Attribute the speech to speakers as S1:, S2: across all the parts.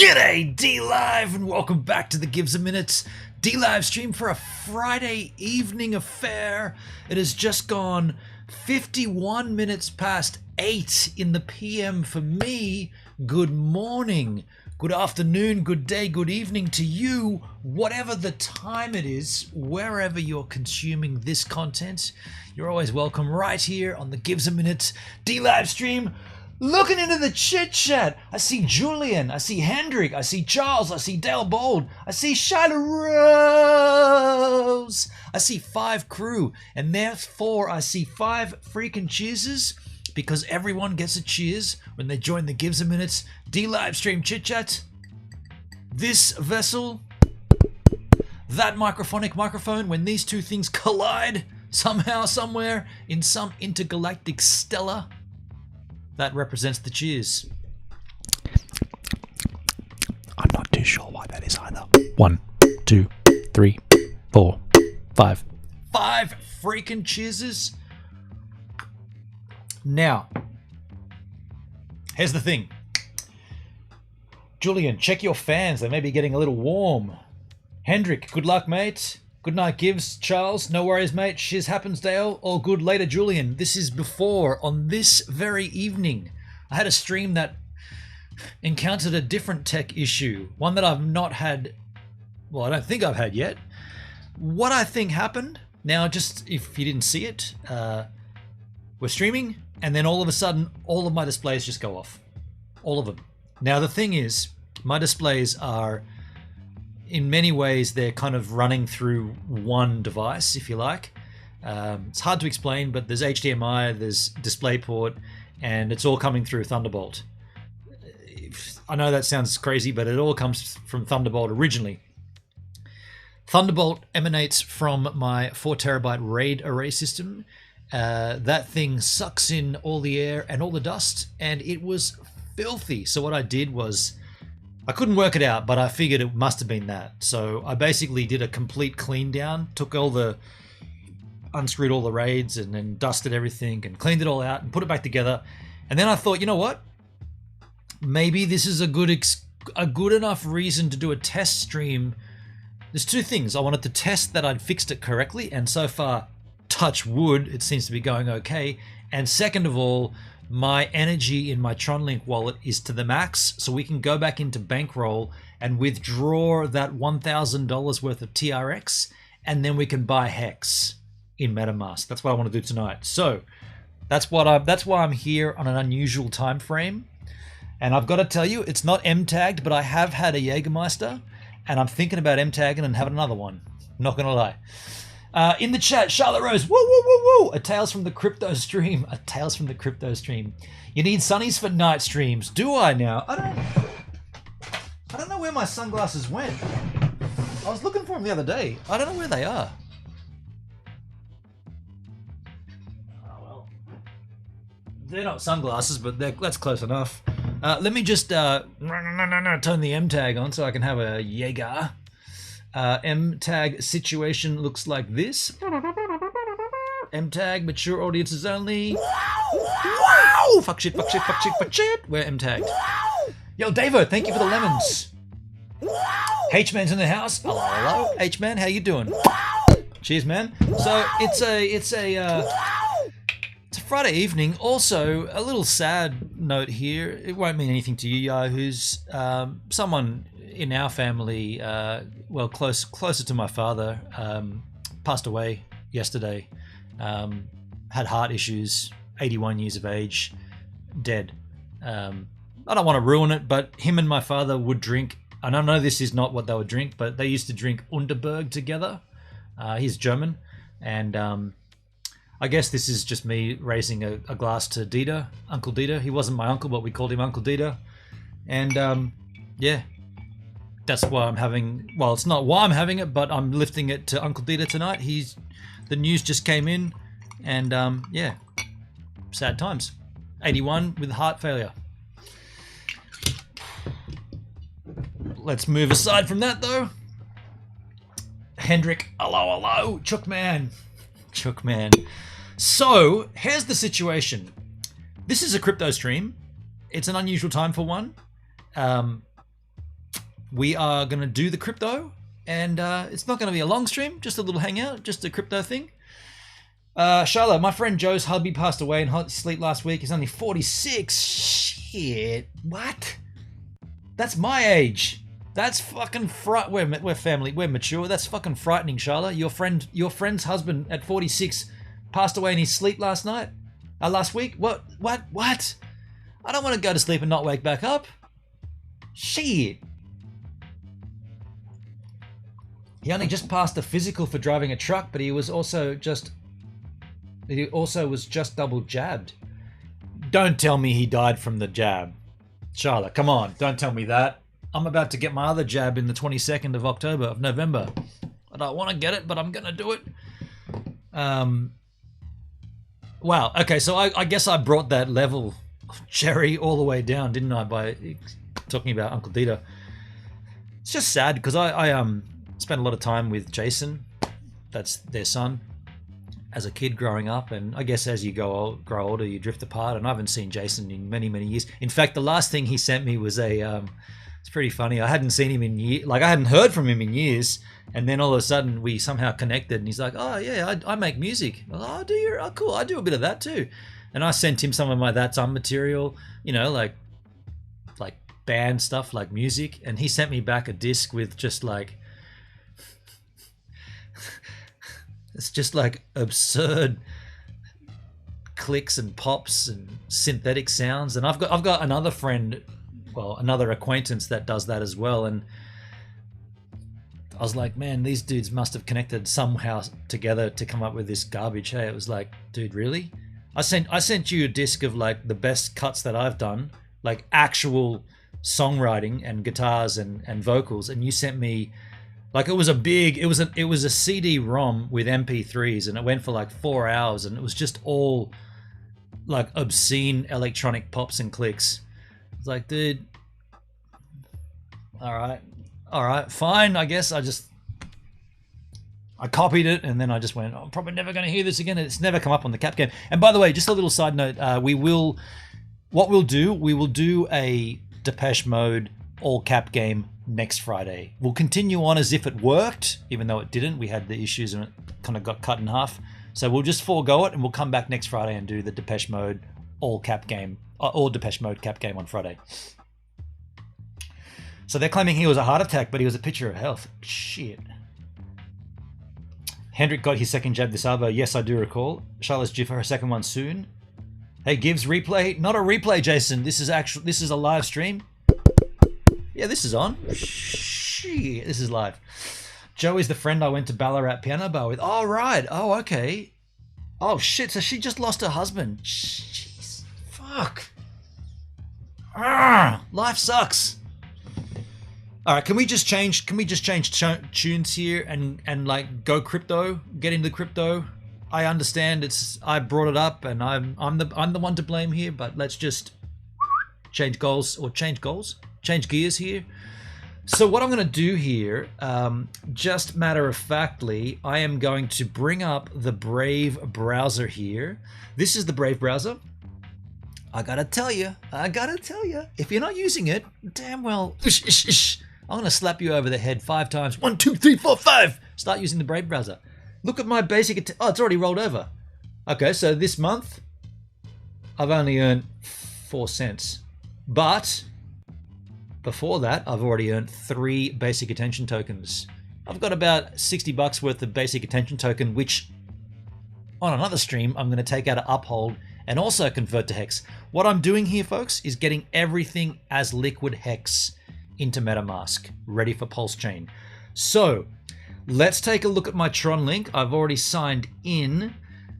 S1: G'day D-Live and welcome back to the Gives a Minute D-Live stream for a Friday evening affair. It has just gone 51 minutes past 8 in the PM for me. Good morning, good afternoon, good day, good evening to you, whatever the time it is, wherever you're consuming this content. You're always welcome right here on the Gives a Minute D-Live stream. Looking into the chit chat, I see Julian, I see Hendrik, I see Charles, I see Dale Bold, I see Shyla Rose, I see 5 crew, and therefore I see 5 freaking cheerses because everyone gets a cheers when they join the Gives a Minute D-Live stream chit chat. This vessel, that microphonic microphone, when these two things collide somehow, somewhere, in some intergalactic stellar, that represents the cheers.
S2: I'm not too sure why that is either. 1, 2, 3, 4, 5.
S1: 5 freaking cheerses. Now, here's the thing. Julian, check your fans. They may be getting a little warm. Hendrik, good luck, mate. Good night, Gives. Charles, no worries, mate. Shiz happens, Dale. All good later, Julian. This is before, on this very evening, I had a stream that encountered a different tech issue. One that I've not had, well, I don't think I've had yet. What I think happened, now just if you didn't see it, we're streaming, and then all of a sudden, all of my displays just go off. All of them. Now, the thing is, my displays are, in many ways, they're kind of running through one device, if you like. It's hard to explain, but there's HDMI, there's DisplayPort, and it's all coming through Thunderbolt. I know that sounds crazy, but it all comes from Thunderbolt originally. Thunderbolt emanates from my 4TB RAID array system. That thing sucks in all the air and all the dust, and it was filthy. So what I did was, I couldn't work it out, but I figured it must have been that. So I basically did a complete clean down, unscrewed all the RAIDs and then dusted everything and cleaned it all out and put it back together. And then I thought, you know what? Maybe this is a good enough reason to do a test stream. There's 2 things. I wanted to test that I'd fixed it correctly, and so far, touch wood, it seems to be going okay. And second of all, my energy in my Tronlink wallet is to the max, so we can go back into Bankroll and withdraw that $1,000 worth of TRX, and then we can buy Hex in Metamask. That's what I want to do tonight. So that's why I'm here on an unusual time frame. And I've got to tell you, it's not M-tagged, but I have had a Jägermeister, and I'm thinking about M-tagging and having another one. Not gonna lie. In the chat, Charlotte Rose, woo, woo, woo, woo, a Tales from the Crypto stream. A Tales from the Crypto stream. You need sunnies for night streams. Do I now? I don't know where my sunglasses went. I was looking for them the other day. I don't know where they are. Oh, well. They're not sunglasses, but that's close enough. Let me just turn the M tag on so I can have a Jaeger. M-tag situation looks like this. M-tag, mature audiences only. Wow! Fuck shit, fuck shit, fuck shit, fuck shit. We're M-tagged. Yo, Davo, thank you for the lemons. H-man's in the house. Hello, hello. H-man, how you doing? Cheers, man. So it's a Friday evening. Also, a little sad note here. It won't mean anything to you, Yahoos. Someone in our family, closer to my father, passed away yesterday. Had heart issues, 81 years of age, dead. I don't want to ruin it, but him and my father would drink, and I know this is not what they would drink, but they used to drink Unterberg together. He's German, and I guess this is just me raising a glass to Dieter, Uncle Dieter. He wasn't my uncle, but we called him Uncle Dieter. And yeah, that's why I'm having, well, it's not why I'm having it, but I'm lifting it to Uncle Dieter tonight. The news just came in, and yeah, sad times. 81 with heart failure. Let's move aside from that, though. Hendrik, hello, hello, Chookman. So, here's the situation. This is a crypto stream. It's an unusual time for one. we are going to do the crypto, and it's not going to be a long stream, just a little hangout, just a crypto thing. Charlotte, my friend Joe's hubby passed away in hot sleep last week. He's only 46. Shit. What? That's my age. That's fucking we're family. We're mature. That's fucking frightening, Charlotte. Your friend's husband at 46 passed away in his sleep last week. What? I don't want to go to sleep and not wake back up. Shit. He only just passed the physical for driving a truck, but he also was just double jabbed. Don't tell me he died from the jab. Charlotte, come on, don't tell me that. I'm about to get my other jab in the 22nd of November. I don't want to get it, but I'm going to do it. Wow, okay, so I guess I brought that level of Jerry all the way down, didn't I, by talking about Uncle Dieter. It's just sad because I spent a lot of time with Jason, that's their son, as a kid growing up, and I guess as you grow older, you drift apart, and I haven't seen Jason in many, many years. In fact, the last thing he sent me was it's pretty funny. I hadn't seen him in years, like I hadn't heard from him in years, and then all of a sudden we somehow connected, and he's like, oh yeah, I make music. I was like, oh, do you? Oh, cool, I do a bit of that too. And I sent him some of my That's On material, you know, like band stuff, like music, and he sent me back a disc with just like, it's just like absurd clicks and pops and synthetic sounds. And I've got another friend, well, another acquaintance that does that as well. And I was like, man, these dudes must have connected somehow together to come up with this garbage. Hey, it was like, dude, really? I sent you a disc of like the best cuts that I've done, like actual songwriting and guitars and vocals, and you sent me like it was a CD-ROM with MP3s, and it went for like 4 hours, and it was just all like obscene electronic pops and clicks. It's like, dude, all right, fine. I guess I copied it, and then I just went, I'm probably never going to hear this again. It's never come up on the Cap Game. And by the way, just a little side note, we will do a Depeche Mode all Cap Game next Friday. We'll continue on as if it worked, even though it didn't. We had the issues and it kind of got cut in half. So we'll just forego it, and we'll come back next Friday and do the Depeche Mode all Depeche Mode Cap Game on Friday. So they're claiming he was a heart attack, but he was a picture of health. Shit. Hendrik got his second jab this hour. Yes, I do recall. Charlotte's due for her second one soon. Hey, Gibbs, replay. Not a replay, Jason. This is a live stream. Yeah, this is on. Shit, this is live. Joey's the friend I went to Ballarat Piano Bar with. Oh, right. Oh, okay. Oh, shit. So she just lost her husband. Jeez. Fuck. Life sucks. All right, can we just change tunes here and like go crypto, get into crypto? I understand I brought it up, and I'm the one to blame here, but let's just change gears here. So what I'm going to do here, just matter of factly, I am going to bring up the Brave browser here. This is the Brave browser. I gotta tell you, if you're not using it, damn well, I'm going to slap you over the head 5 times. 1, 2, 3, 4, 5. Start using the Brave browser. Look at my basic. Oh, it's already rolled over. Okay, so this month, I've only earned 4 cents. But before that, I've already earned 3 basic attention tokens. I've got about $60 worth of basic attention token, which on another stream, I'm going to take out of Uphold and also convert to Hex. What I'm doing here, folks, is getting everything as liquid Hex into MetaMask, ready for PulseChain. So let's take a look at my Tronlink. I've already signed in.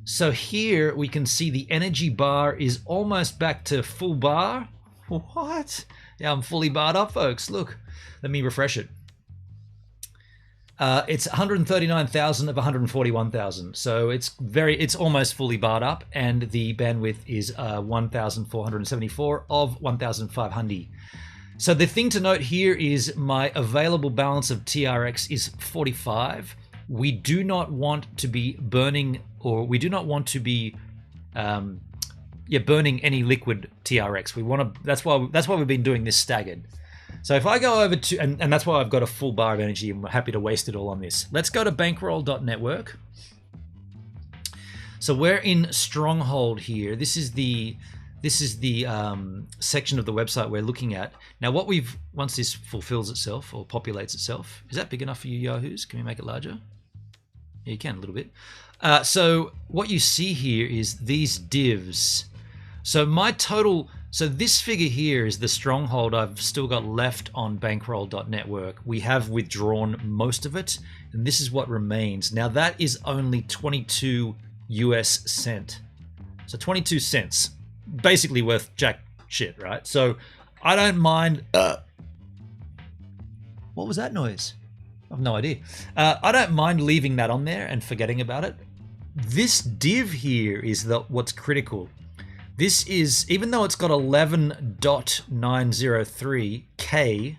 S1: So here we can see the energy bar is almost back to full bar. What? Yeah, I'm fully barred up, folks. Look, let me refresh it. It's 139,000 of 141,000. So it's almost fully barred up, and the bandwidth is 1,474 of 1,500. So the thing to note here is my available balance of TRX is 45. We do not want to be burning, or we do not want to be burning any liquid TRX. We want to. That's why we've been doing this staggered. So if I go over to, and that's why I've got a full bar of energy, and we're happy to waste it all on this. Let's go to Bankroll.Network. So we're in Stronghold here. This is the section of the website we're looking at. Now what once this fulfills itself or populates itself, is that big enough for you yahoos? Can we make it larger? Yeah, you can a little bit. So what you see here is these divs. So my total, so this figure here is the Stronghold I've still got left on Bankroll.Network. We have withdrawn most of it, and this is what remains. Now that is only 22 US cent. So 22 cents. Basically worth jack shit, right? So I don't mind. What was that noise? I have no idea. I don't mind leaving that on there and forgetting about it. This div here is what's critical. This is, even though it's got 11.903K,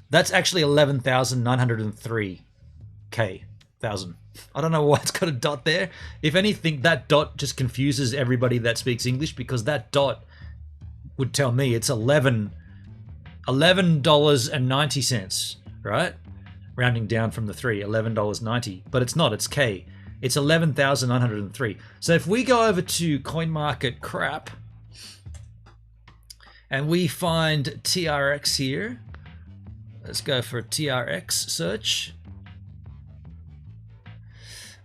S1: that's actually 11,903K. Thousand. I don't know why it's got a dot there. If anything, that dot just confuses everybody that speaks English, because that dot would tell me it's $11.90, right? Rounding down from the 3, $11.90, but it's not, it's K. It's 11,903. So if we go over to CoinMarketCrap and we find TRX here, let's go for TRX search.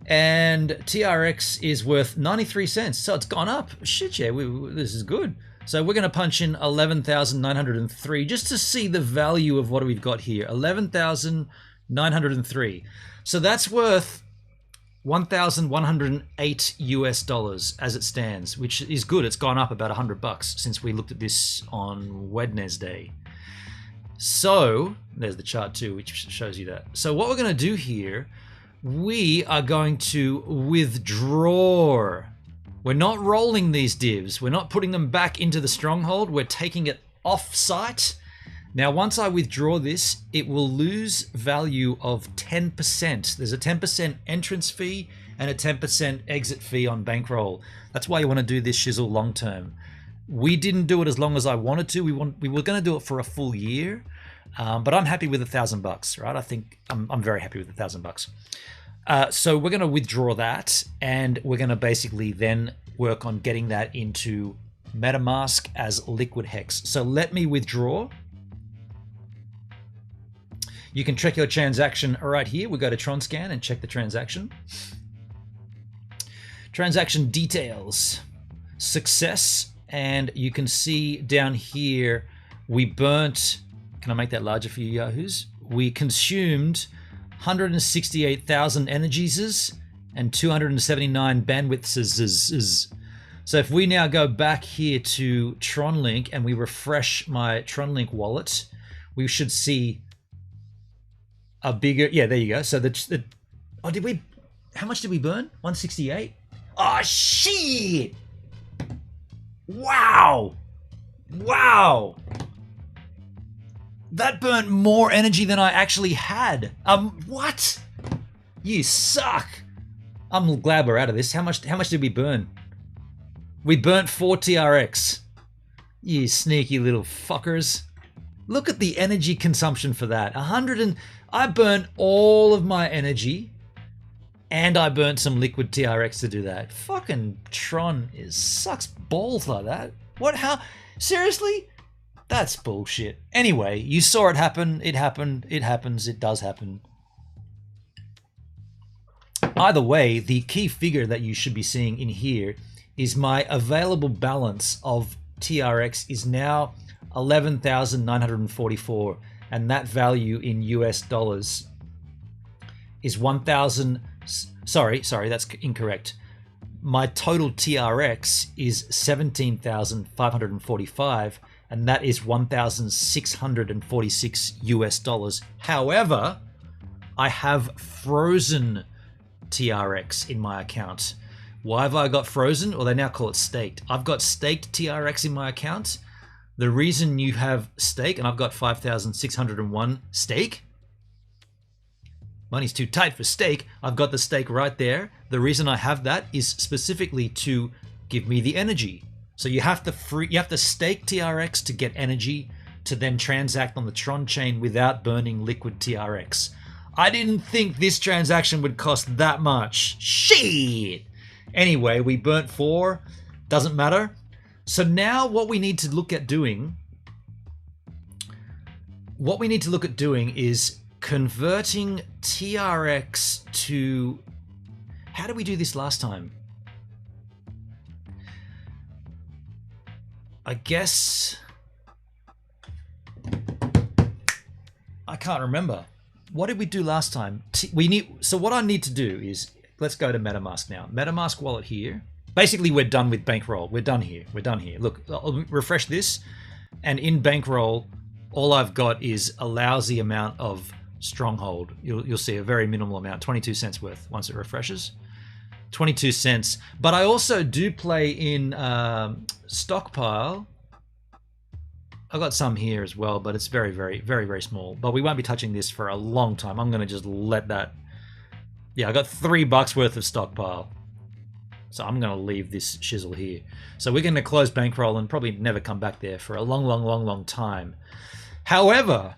S1: And TRX is worth 93 cents, so it's gone up. Shit, yeah, this is good. So we're going to punch in 11,903 just to see the value of what we've got here. 11,903. So that's worth 1,108 US dollars as it stands, which is good. It's gone up about $100 since we looked at this on Wednesday. So there's the chart too, which shows you that. So what we're going to do here, we are going to withdraw. We're not rolling these divs. We're not putting them back into the Stronghold. We're taking it off site. Now, once I withdraw this, it will lose value of 10%. There's a 10% entrance fee and a 10% exit fee on Bankroll. That's why you want to do this shizzle long term. We didn't do it as long as I wanted to. We were going to do it for a full year, but I'm happy with $1,000, right? I think I'm very happy with $1,000. So we're going to withdraw that, and we're going to basically then work on getting that into MetaMask as liquid hex. So let me withdraw. You can check your transaction right here. We go to Tronscan and check the transaction. Transaction details, success, and you can see down here we burnt. Can I make that larger for you yahoos? We consumed 168,000 energies and 279 bandwidths. So if we now go back here to Tronlink and we refresh my Tronlink wallet, we should see a bigger, yeah, there you go. So oh, how much did we burn? 168? Oh, shit! Wow! Wow! That burnt more energy than I actually had. What? You suck. I'm glad we're out of this. How much did we burn? We burnt 4 TRX. You sneaky little fuckers. Look at the energy consumption for that. I burnt all of my energy, and I burnt some liquid TRX to do that. Fucking Tron sucks balls like that. What? How? Seriously? That's bullshit. Anyway, you saw it happen. It happened. It happens. It does happen. Either way, the key figure that you should be seeing in here is my available balance of TRX is now 11,944, and that value in US dollars is 1,000. Sorry, that's incorrect. My total TRX is 17,545, and that is 1,646 US dollars. However, I have frozen TRX in my account. Why have I got frozen? Well, they now call it staked. I've got staked TRX in my account. The reason you have stake, and I've got 5,601 stake. Money's too tight for stake. I've got the stake right there. The reason I have that is specifically to give me the energy. So you have to stake TRX to get energy to then transact on the Tron chain without burning liquid TRX. I didn't think this transaction would cost that much. Shit! Anyway, we burnt 4. Doesn't matter. So now what we need to look at doing... is converting TRX to... How did we do this last time? I guess... I can't remember. What did we do last time? So what I need to do is, let's go to MetaMask now. MetaMask Wallet here. Basically, we're done with Bankroll. We're done here. We're done here. Look, I'll refresh this. And in Bankroll, all I've got is a lousy amount of Stronghold. You'll see a very minimal amount, 22 cents worth once it refreshes. 22 cents. But I also do play in Stockpile. I've got some here as well, but it's very, very, very, very small. But we won't be touching this for a long time. I'm going to just let that... Yeah, I got $3 worth of Stockpile. So I'm going to leave this shizzle here. So we're going to close Bankroll and probably never come back there for a long, long, long, long time. However,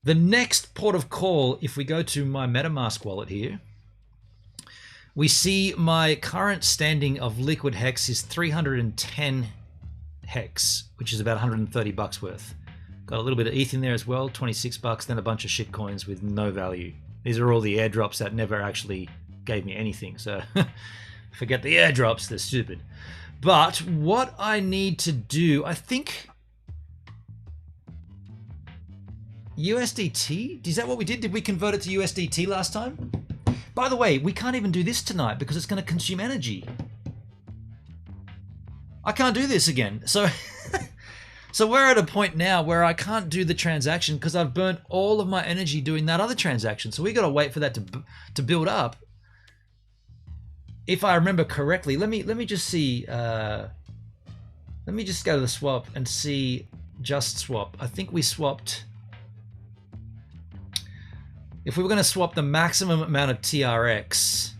S1: the next port of call, if we go to my MetaMask wallet here, we see my current standing of liquid hex is 310 hex, which is about $130 worth. Got a little bit of ETH in there as well, $26, then a bunch of shit coins with no value. These are all the airdrops that never actually gave me anything, so forget the airdrops, they're stupid. But what I need to do, I think... USDT? Is that what we did? Did we convert it to USDT last time? By the way, we can't even do this tonight because it's going to consume energy. I can't do this again. So we're at a point now where I can't do the transaction because I've burnt all of my energy doing that other transaction. So we got to wait for that to build up. If I remember correctly, let me just see. Let me just go to the swap and see just swap. I think we swapped. If we were going to swap the maximum amount of TRX,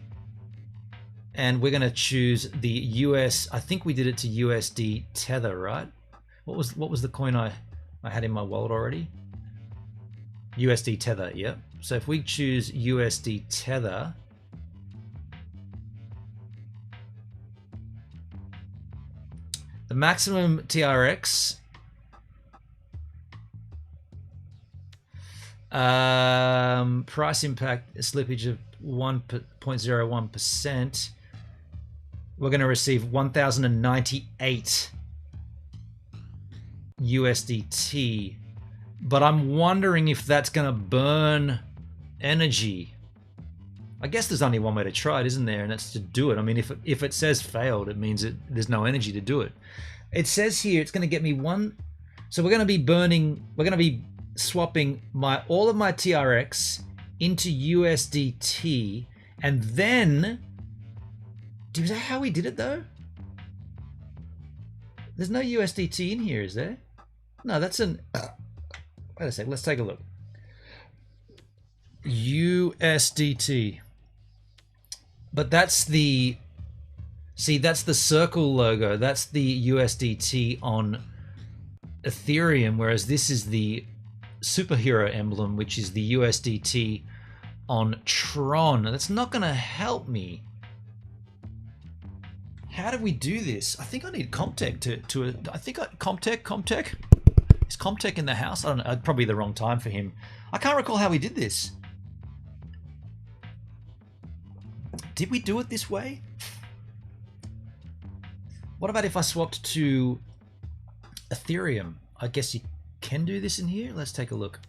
S1: and we're going to choose the US, I think we did it to USD Tether, right? What was the coin I had in my wallet already? USD Tether, yeah. So if we choose USD Tether, the maximum TRX, price impact, a slippage of 1.01%. We're going to receive 1,098 USDT, but I'm wondering if that's going to burn energy. I guess there's only one way to try it, isn't there? And that's to do it. I mean, if it says failed, it means there's no energy to do it. It says here it's going to get me one. So we're going to be burning. We're going to be swapping all of my TRX into USDT, and then. Is that how we did it though? There's no USDT in here, is there? No, that's an. Wait a sec. Let's take a look. USDT. But that's the. See, that's the circle logo. That's the USDT on Ethereum, whereas this is the superhero emblem, which is the USDT on Tron. That's not going to help me. How do we do this? I think I need Comtech to I think Comtech? Is Comtech in the house? I don't know. Probably the wrong time for him. I can't recall how we did this. Did we do it this way? What about if I swapped to Ethereum? I guess you can do this in here. Let's take a look.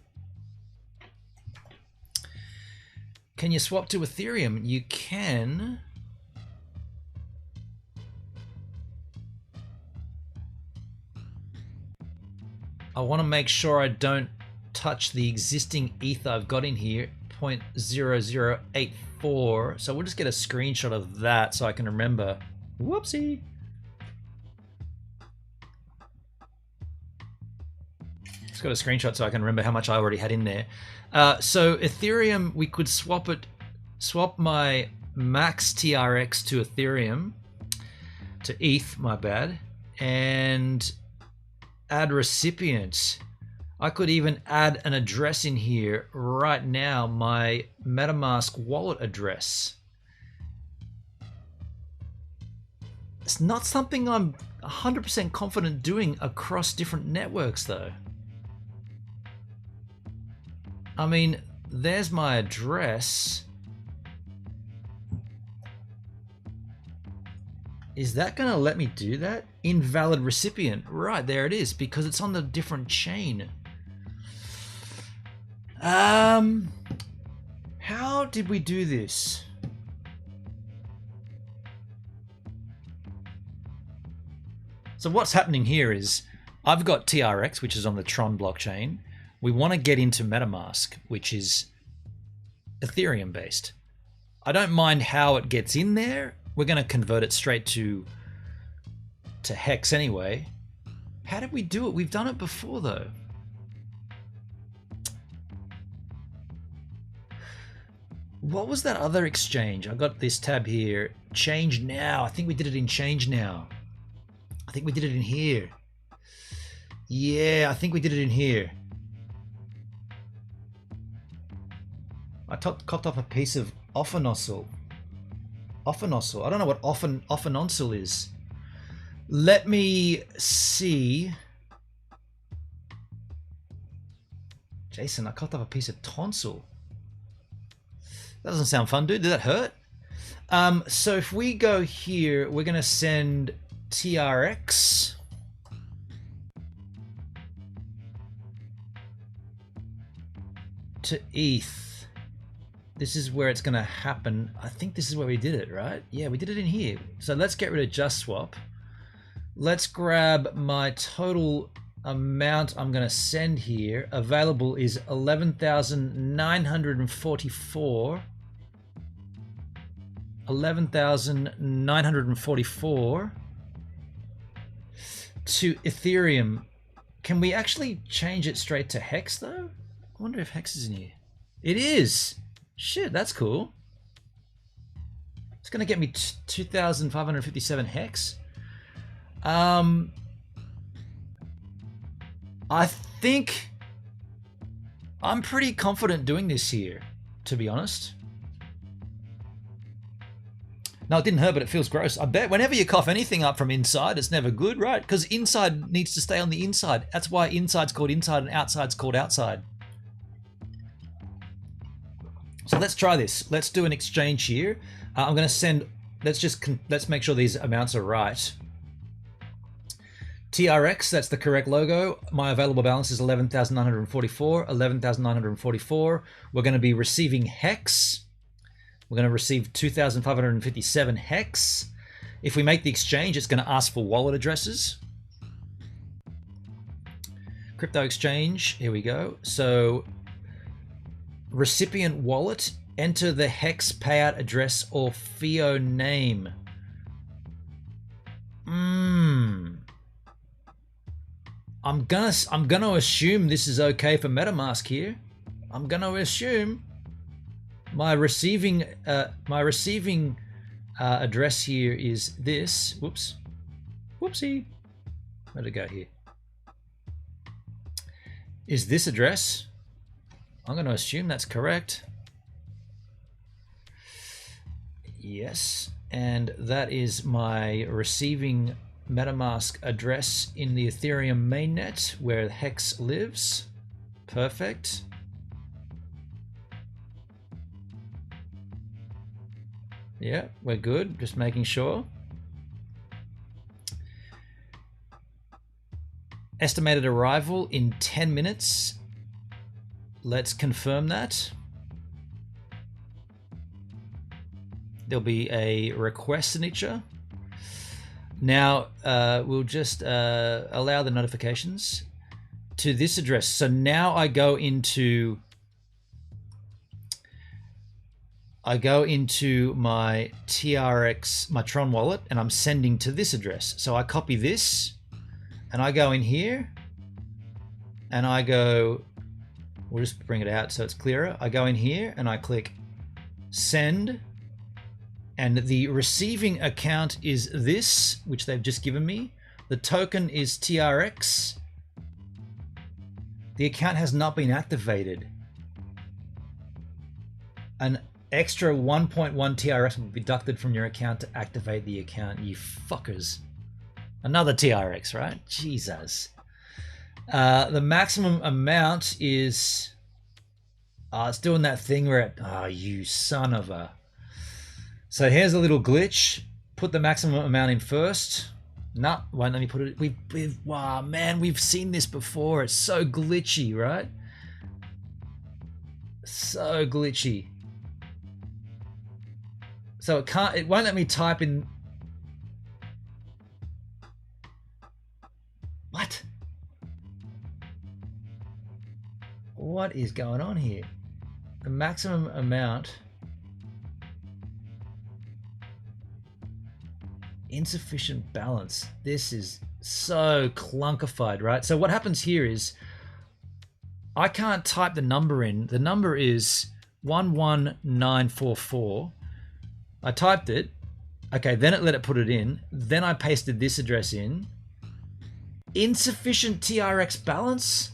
S1: Can you swap to Ethereum? You can. I want to make sure I don't touch the existing ETH I've got in here, 0.0084. So we'll just get a screenshot of that so I can remember. Whoopsie. Just got a screenshot so I can remember how much I already had in there. So Ethereum, we could swap my max TRX to Ethereum, to ETH, my bad, and add recipient. I could even add an address in here right now, my Metamask Wallet address. It's not something I'm 100% confident doing across different networks though. I mean, there's my address. Is that going to let me do that? Invalid recipient. Right, there it is, because it's on the different chain. How did we do this? So what's happening here is I've got TRX, which is on the Tron blockchain. We want to get into MetaMask, which is Ethereum based. I don't mind how it gets in there. We're going to convert it straight to Hex anyway. How did we do it? We've done it before though. What was that other exchange? I got this tab here. Change now. I think we did it in Change Now. I think we did it in here. Yeah, I think we did it in here. I copped off a piece of Offenossel. Offenossel. I don't know what Offenossel is. Let me see. Jason, I copped off a piece of tonsil. That doesn't sound fun, dude. Did that hurt? So if we go here, we're going to send TRX. To ETH. This is where it's going to happen. I think this is where we did it, right? Yeah, we did it in here. So let's get rid of Just Swap. Let's grab my total amount I'm going to send here. Available is 11,944. 11,944 to Ethereum. Can we actually change it straight to Hex though? I wonder if Hex is in here. It is. Shit, that's cool. It's going to get me 2,557 Hex. I think I'm pretty confident doing this here, to be honest. No, it didn't hurt, but it feels gross. I bet whenever you cough anything up from inside, it's never good, right? Because inside needs to stay on the inside. That's why inside's called inside and outside's called outside. So let's try this. Let's do an exchange here. I'm going to send, let's make sure these amounts are right. TRX, that's the correct logo. My available balance is 11,944. 11,944. We're going to be receiving Hex. We're going to receive 2,557 Hex. If we make the exchange, it's going to ask for wallet addresses. Crypto exchange, here we go. So recipient wallet, enter the Hex payout address or FIO name. I'm gonna assume this is okay for MetaMask here. I'm gonna assume my receiving address here is this. Whoops, whoopsie. Where'd it go here? Is this address? I'm gonna assume that's correct. Yes, and that is my receiving MetaMask address in the Ethereum mainnet where Hex lives. Perfect. Yeah, we're good. Just making sure. Estimated arrival in 10 minutes. Let's confirm that. There'll be a request signature. Now, we'll just allow the notifications to this address. So now I go into my TRX, my Tron wallet, and I'm sending to this address. So I copy this, and I go in here, and I go, we'll just bring it out so it's clearer. I go in here, and I click send, and the receiving account is this, which they've just given me. The token is TRX. The account has not been activated. An extra 1.1 TRX will be deducted from your account to activate the account, you fuckers. Another TRX, right? Jesus. The maximum amount is... it's doing that thing where it... Oh, you son of a... So here's a little glitch. Put the maximum amount in first. No, won't let me put it... Wow, man, we've seen this before. It's so glitchy, right? So glitchy. So it won't let me type in... What? What is going on here? The maximum amount... Insufficient balance. This is so clunkified, right? So what happens here is I can't type the number in. The number is 11944. I typed it. Okay, then it let it put it in. Then I pasted this address in. Insufficient TRX balance?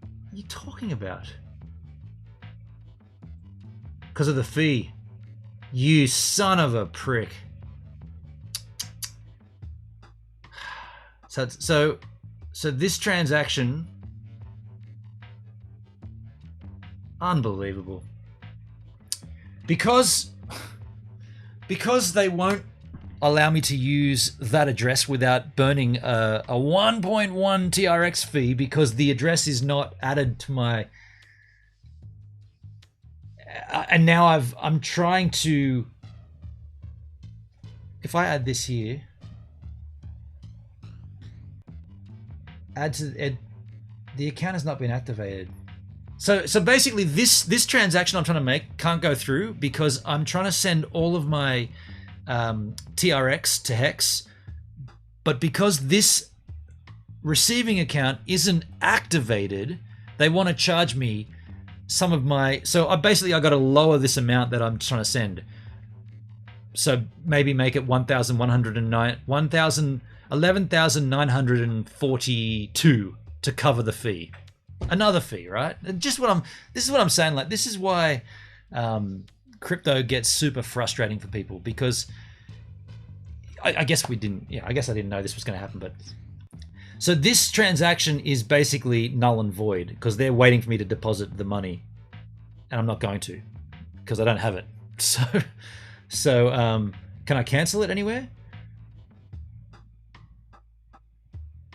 S1: What are you talking about? Because of the fee. You son of a prick. So this transaction, unbelievable. Because they won't allow me to use that address without burning a 1.1 TRX fee, because the address is not added to my... And now I'm trying to... If I add this here... Add to the account has not been activated. So basically this transaction I'm trying to make can't go through because I'm trying to send all of my TRX to Hex, but because this receiving account isn't activated, they want to charge me some of my... So I got to lower this amount that I'm trying to send. So maybe make it 11,942 to cover the fee. Another fee, right? This is what I'm saying. Like, this is why crypto gets super frustrating for people, because I guess we didn't. Yeah, I guess I didn't know this was going to happen. But so this transaction is basically null and void because they're waiting for me to deposit the money, and I'm not going to because I don't have it. So can I cancel it anywhere?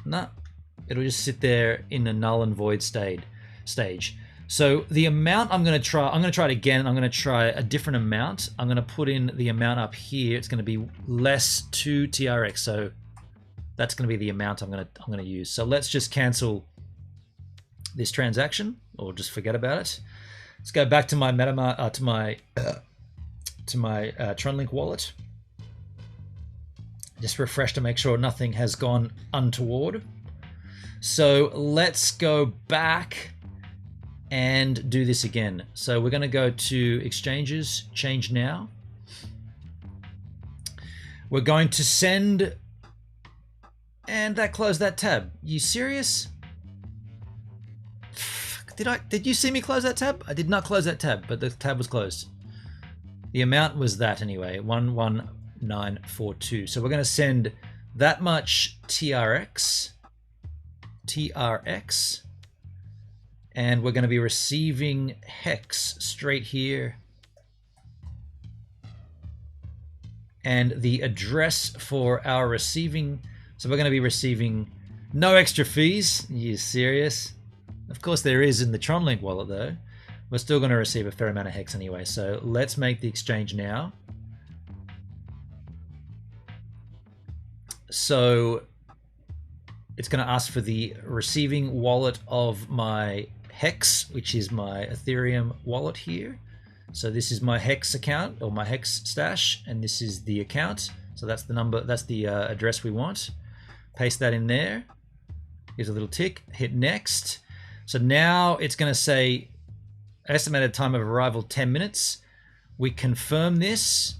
S1: No, it'll just sit there in a null and void stage. So the amount I'm going to try it again. I'm going to try a different amount. I'm going to put in the amount up here. It's going to be less 2 TRX. So that's going to be the amount I'm going to use. So let's just cancel this transaction, or just forget about it. Let's go back to my Metamask to my Tronlink wallet. Just refresh to make sure nothing has gone untoward. So let's go back and do this again. So we're going to go to exchanges, change now. We're going to send, and that closed that tab. You serious? Did you see me close that tab? I did not close that tab, but the tab was closed. The amount was that anyway, 11942. So we're going to send that much TRX, and we're going to be receiving Hex straight here. And the address for our receiving, so we're going to be receiving no extra fees. Are you serious? Of course there is in the Tronlink wallet though. We're still going to receive a fair amount of Hex anyway. So let's make the exchange now. So it's going to ask for the receiving wallet of my Hex, which is my Ethereum wallet here. So this is my Hex account, or my Hex stash, and this is the account. So that's the number, that's the address we want. Paste that in there. Here's a little tick, hit next. So now it's going to say estimated time of arrival 10 minutes. We confirm this,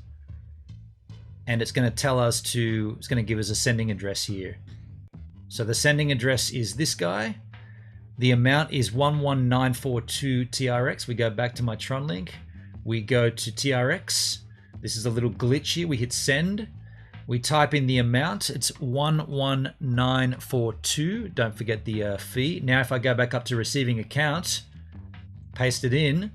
S1: and it's going to tell us it's going to give us a sending address here. So the sending address is this guy, The amount is 11942 TRX. We go back to my Tronlink. We go to TRX. This is a little glitch here. We hit send. We type in the amount. It's 11942. Don't forget the fee. Now if I go back up to receiving account, paste it in.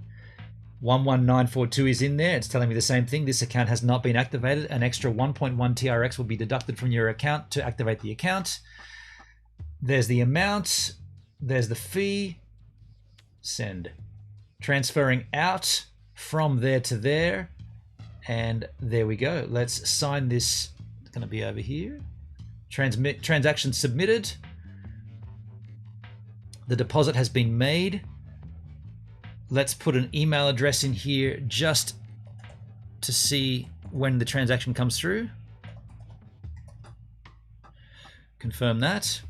S1: 11942 is in there. It's telling me the same thing. This account has not been activated. An extra 1.1 TRX will be deducted from your account to activate the account. There's the amount. There's the fee. Send. Transferring out from there to there. And there we go. Let's sign this. It's going to be over here. Transaction submitted. The deposit has been made. Let's put an email address in here just to see when the transaction comes through. Confirm that.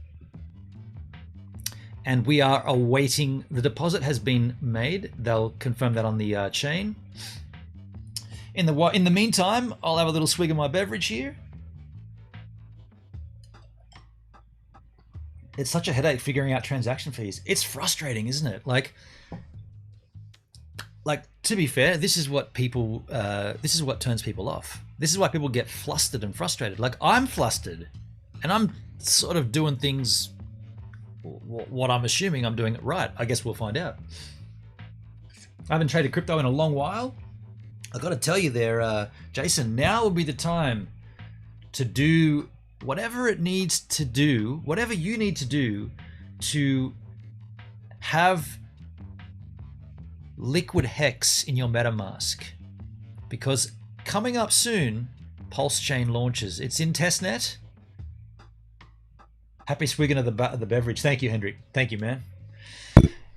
S1: And we are awaiting, the deposit has been made. They'll confirm that on the chain. In the meantime, I'll have a little swig of my beverage here. It's such a headache figuring out transaction fees. It's frustrating, isn't it? Like to be fair, this is what people, this is what turns people off. This is why people get flustered and frustrated. Like I'm flustered, and I'm sort of doing things. What I'm assuming I'm doing it right. I guess we'll find out. I haven't traded crypto in a long while. I got to tell you there, Jason, now will be the time to do whatever it needs to do, whatever you need to do to have liquid hex in your MetaMask. Because coming up soon, PulseChain launches. It's in testnet. Happy swigging of the beverage. Thank you, Hendrik. Thank you, man.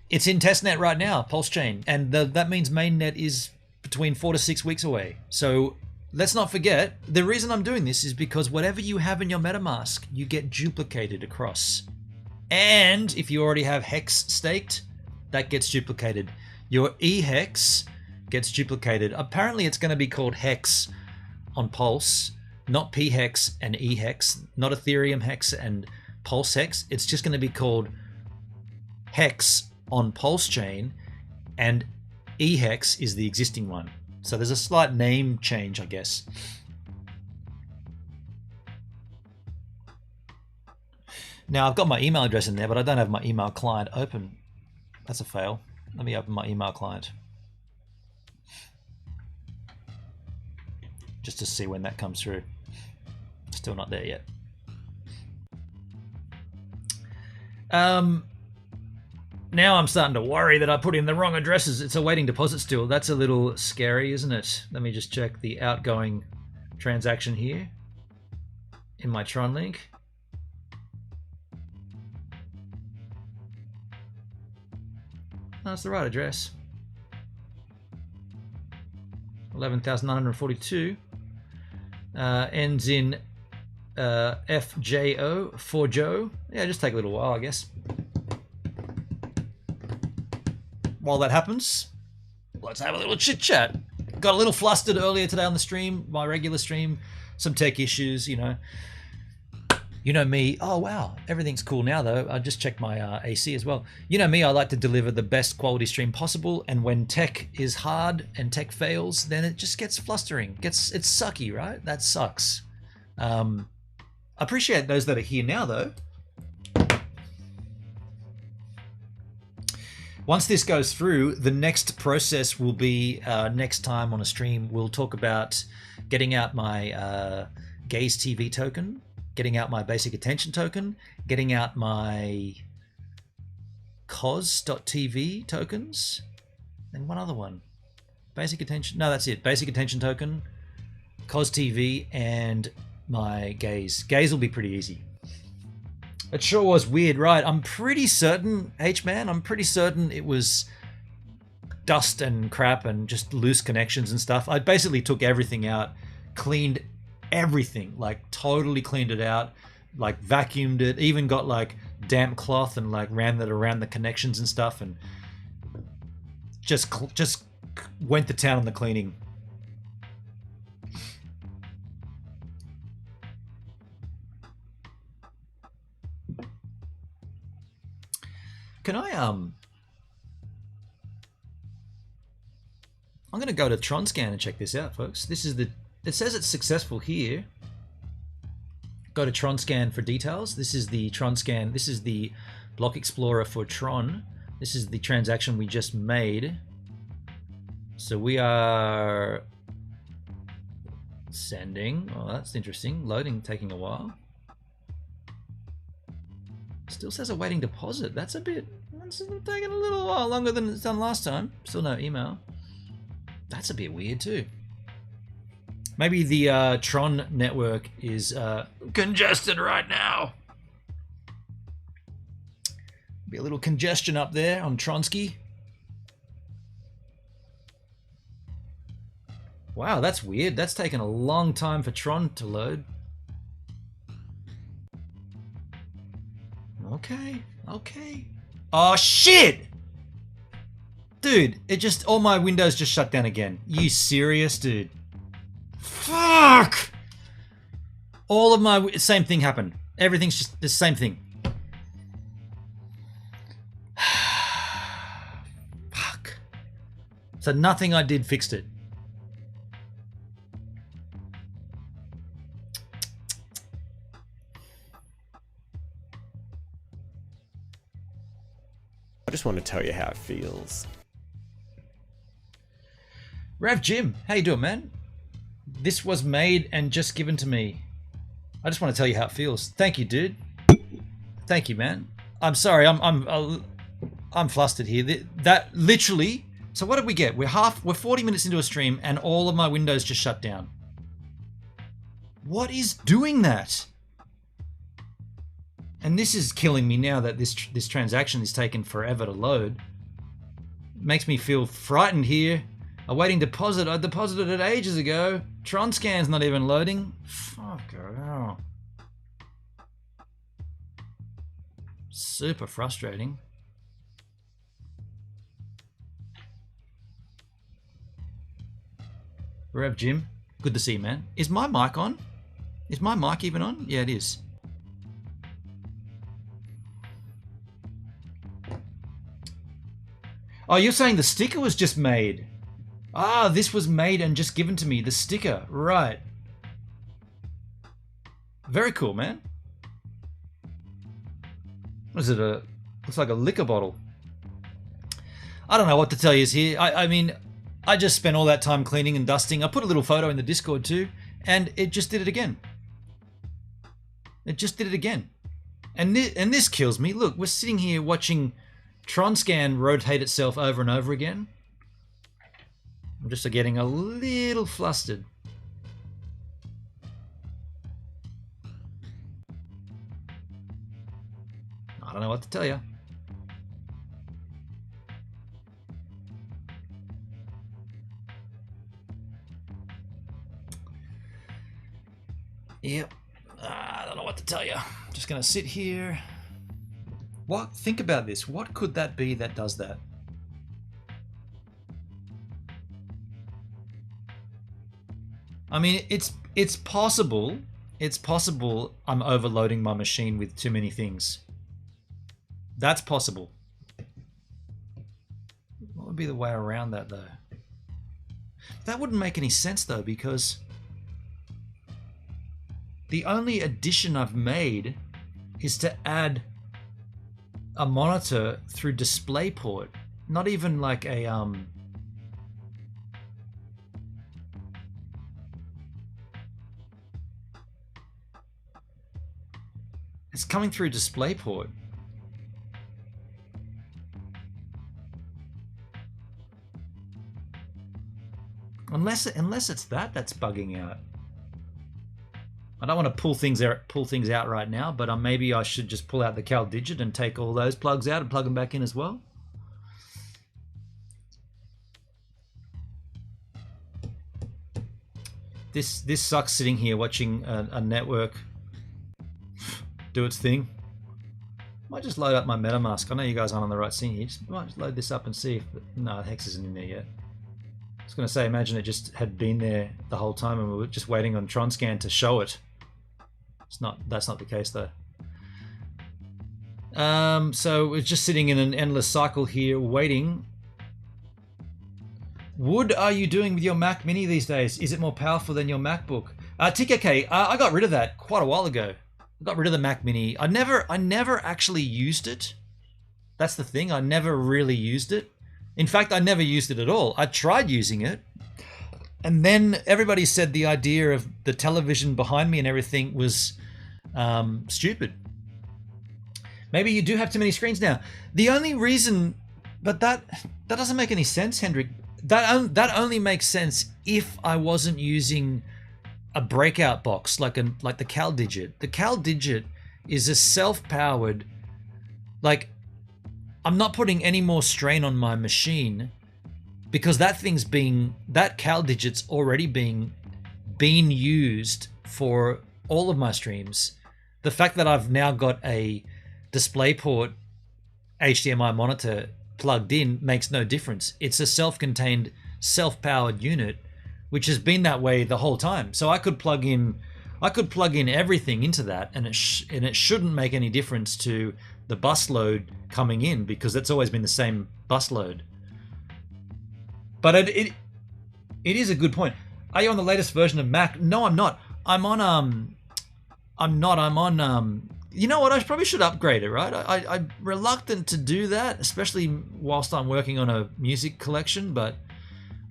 S1: It's in testnet right now, PulseChain. And that means mainnet is between 4 to 6 weeks away. So let's not forget, the reason I'm doing this is because whatever you have in your MetaMask, you get duplicated across. And if you already have Hex staked, that gets duplicated. Your eHex gets duplicated. Apparently it's going to be called Hex on Pulse, not pHex and eHex, not Ethereum Hex and Pulse Hex. It's just going to be called Hex on PulseChain, and eHex is the existing one. So there's a slight name change, I guess. Now I've got my email address in there, but I don't have my email client open. That's a fail. Let me open my email client just to see when that comes through. Still not there yet. Now I'm starting to worry that I put in the wrong addresses. It's awaiting deposit still. That's a little scary, isn't it? Let me just check the outgoing transaction here in my Tronlink. That's the right address. 11,942. Ends in FJO, for Joe. Yeah, just take a little while, I guess. While that happens, let's have a little chit chat. Got a little flustered earlier today on the stream, my regular stream. Some tech issues, you know. You know me. Oh, wow. Everything's cool now, though. I just checked my AC as well. You know me, I like to deliver the best quality stream possible. And when tech is hard and tech fails, then it just gets flustering. It's sucky, right? That sucks. I appreciate those that are here now, though. Once this goes through, the next process will be next time on a stream, we'll talk about getting out my Gaze TV token, getting out my basic attention token, getting out my cos.tv tokens, and one other one. Basic attention, no, that's it. Basic attention token, cos TV, and my Gaze. Gaze will be pretty easy. It sure was weird, right? I'm pretty certain, H-Man, I'm pretty certain it was dust and crap and just loose connections and stuff. I basically took everything out, cleaned everything, like totally cleaned it out, like vacuumed it, even got like damp cloth and like ran that around the connections and stuff, and just went to town on the cleaning. Can I I'm gonna go to Tronscan and check this out, folks. This is the, it says it's successful here. Go to Tronscan for details. This is the Tronscan, this is the block explorer for Tron. This is the transaction we just made. So we are sending, oh that's interesting, loading taking a while. Still says awaiting deposit. That's a bit, that's taking a little while longer than it's done last time. Still no email. That's a bit weird too. Maybe the Tron network is congested right now. Be a little congestion up there on Tronsky. Wow, that's weird. That's taken a long time for Tron to load. Okay, okay. Oh shit! Dude, it just, all my windows just shut down again. You serious, dude? Fuck! All of my, same thing happened. Everything's just the same thing. Fuck. So nothing I did fixed it.
S3: I just want to tell you how it feels.
S1: Rev Jim, how you doing, man? This was made and just given to me. I just want to tell you how it feels. Thank you, dude. Thank you, man. I'm sorry, I'm flustered here. That literally. So what did we get? We're 40 minutes into a stream and all of my windows just shut down. What is doing that? And this is killing me now that this transaction is taking forever to load. It makes me feel frightened here. Awaiting deposit. I deposited it ages ago. Tronscan's not even loading. Fuck hell. Super frustrating. Rev Jim, good to see you, man. Is my mic on? Is my mic even on? Yeah, it is. Oh, you're saying the sticker was just made. Ah, this was made and just given to me. The sticker, right. Very cool, man. What is it? Looks like a liquor bottle. I don't know what to tell you here. I mean, I just spent all that time cleaning and dusting. I put a little photo in the Discord too, and it just did it again. It just did it again. And this kills me. Look, we're sitting here watching Tronscan rotate itself over and over again. I'm just getting a little flustered. I don't know what to tell you. Yep. I don't know what to tell you. Just gonna sit here. What? Think about this. What could that be that does that? I mean, it's possible. It's possible I'm overloading my machine with too many things. That's possible. What would be the way around that, though? That wouldn't make any sense, though, because the only addition I've made is to add a monitor through DisplayPort. Not even like a it's coming through DisplayPort. Unless it's that's bugging out. I don't want to pull things out right now, but maybe I should just pull out the CalDigit and take all those plugs out and plug them back in as well. This sucks sitting here watching a network do its thing. Might just load up my Metamask. I know you guys aren't on the right scene here. Might just load this up and see if no, Hex isn't in there yet. I was going to say, imagine it just had been there the whole time and we were just waiting on Tronscan to show it. That's not the case though. So we're just sitting in an endless cycle here, waiting. What are you doing with your Mac Mini these days? Is it more powerful than your MacBook? TKK, I got rid of that quite a while ago. I got rid of the Mac Mini. I never actually used it. That's the thing. I never really used it. In fact, I never used it at all. I tried using it. And then everybody said the idea of the television behind me and everything was stupid. Maybe you do have too many screens now. The only reason, but that doesn't make any sense, Hendrik. That only makes sense if I wasn't using a breakout box like the CalDigit. The CalDigit is a self-powered, like, I'm not putting any more strain on my machine because that CalDigit's already being used for all of my streams. The fact that I've now got a DisplayPort HDMI monitor plugged in makes no difference. It's a self-contained, self-powered unit, which has been that way the whole time. So I could plug in everything into that, and it shouldn't make any difference to the bus load coming in because it's always been the same bus load. But it is a good point. Are you on the latest version of Mac? No, I'm not. I'm on. You know what? I probably should upgrade it, right? I'm reluctant to do that, especially whilst I'm working on a music collection. But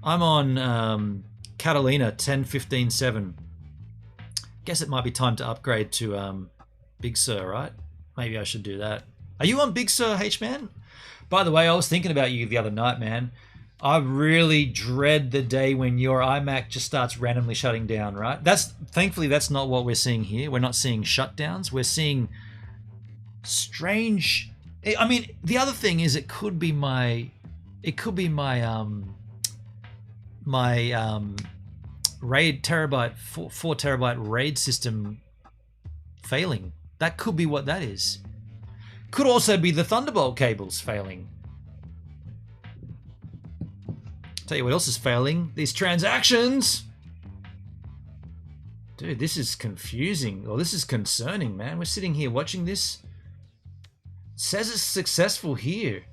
S1: I'm on Catalina 10.15.7. Guess it might be time to upgrade to Big Sur, right? Maybe I should do that. Are you on Big Sur, H-Man? By the way, I was thinking about you the other night, man. I really dread the day when your iMac just starts randomly shutting down, right? Thankfully that's not what we're seeing here. We're not seeing shutdowns. We're seeing strange. I mean, the other thing is it could be my RAID terabyte 4 terabyte RAID system failing. That could be what that is. Could also be the Thunderbolt cables failing. Tell you what else is failing. These transactions. Dude, this is confusing. Or this is concerning, man. We're sitting here watching this. It says it's successful here.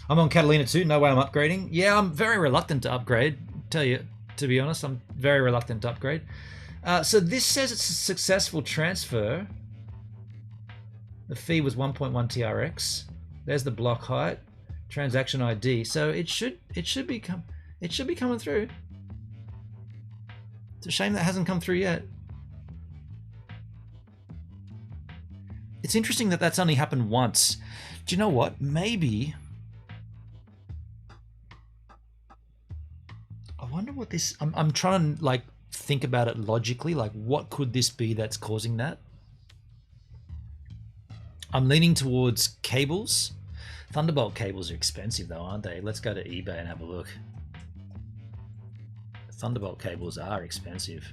S1: I'm on Catalina too. No way I'm upgrading. Yeah, I'm very reluctant to upgrade. Tell you, to be honest, I'm very reluctant to upgrade. So this says it's a successful transfer. The fee was 1.1 TRX. There's the block height, transaction ID. So it should be coming through. It's a shame that hasn't come through yet. It's interesting that that's only happened once. Do you know what? Maybe. I wonder what this. I'm trying to like think about it logically. Like, what could this be that's causing that? I'm leaning towards cables. Thunderbolt cables are expensive though, aren't they? Let's go to eBay and have a look. Thunderbolt cables are expensive.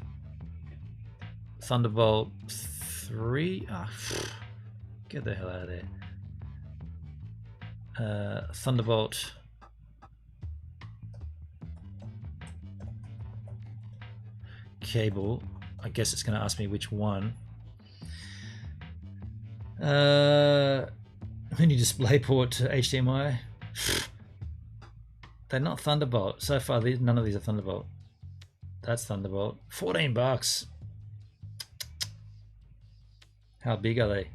S1: Thunderbolt 3? Oh, get the hell out of there. Thunderbolt. Cable. I guess it's going to ask me which one. Mini DisplayPort to HDMI. They're not Thunderbolt. So far, none of these are Thunderbolt. That's Thunderbolt. $14. How big are they?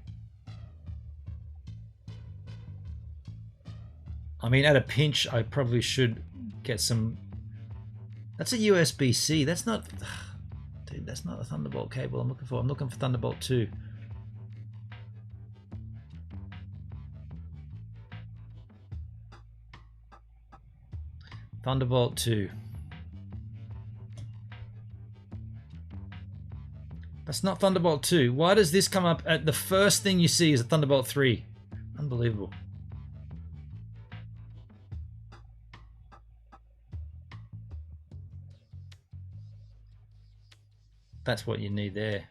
S1: I mean, at a pinch, I probably should get some. That's a USB-C. That's not. Dude, that's not a Thunderbolt cable I'm looking for. I'm looking for Thunderbolt 2. Thunderbolt 2. That's not Thunderbolt 2. Why does this come up at the first thing you see is a Thunderbolt 3? Unbelievable. That's what you need there.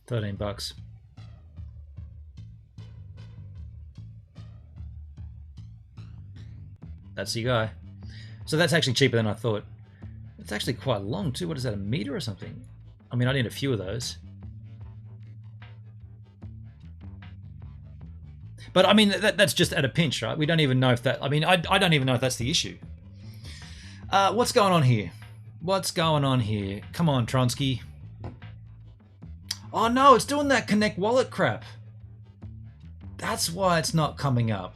S1: $13. That's your guy. So that's actually cheaper than I thought. It's actually quite long too. What is that, a meter or something? I mean, I need a few of those. But I mean, that's just at a pinch, right? We don't even know if that, I mean, I don't even know if that's the issue. What's going on here? What's going on here? Come on, Tronsky. Oh no, it's doing that connect wallet crap. That's why it's not coming up.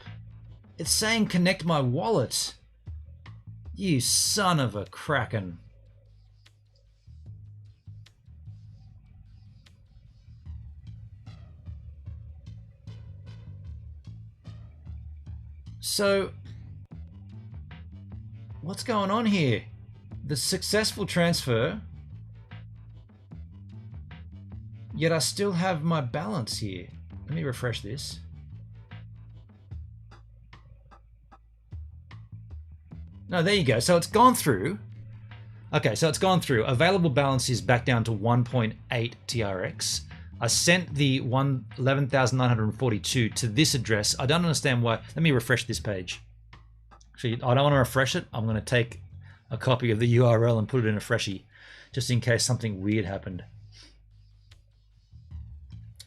S1: It's saying connect my wallet. You son of a kraken. So, what's going on here? The successful transfer, yet I still have my balance here. Let me refresh this. No, there you go. So it's gone through. Okay, so it's gone through. Available balance is back down to 1.8 TRX. I sent the 11,942 to this address. I don't understand why. Let me refresh this page. Actually, I don't want to refresh it. I'm going to take a copy of the URL and put it in a freshie, just in case something weird happened.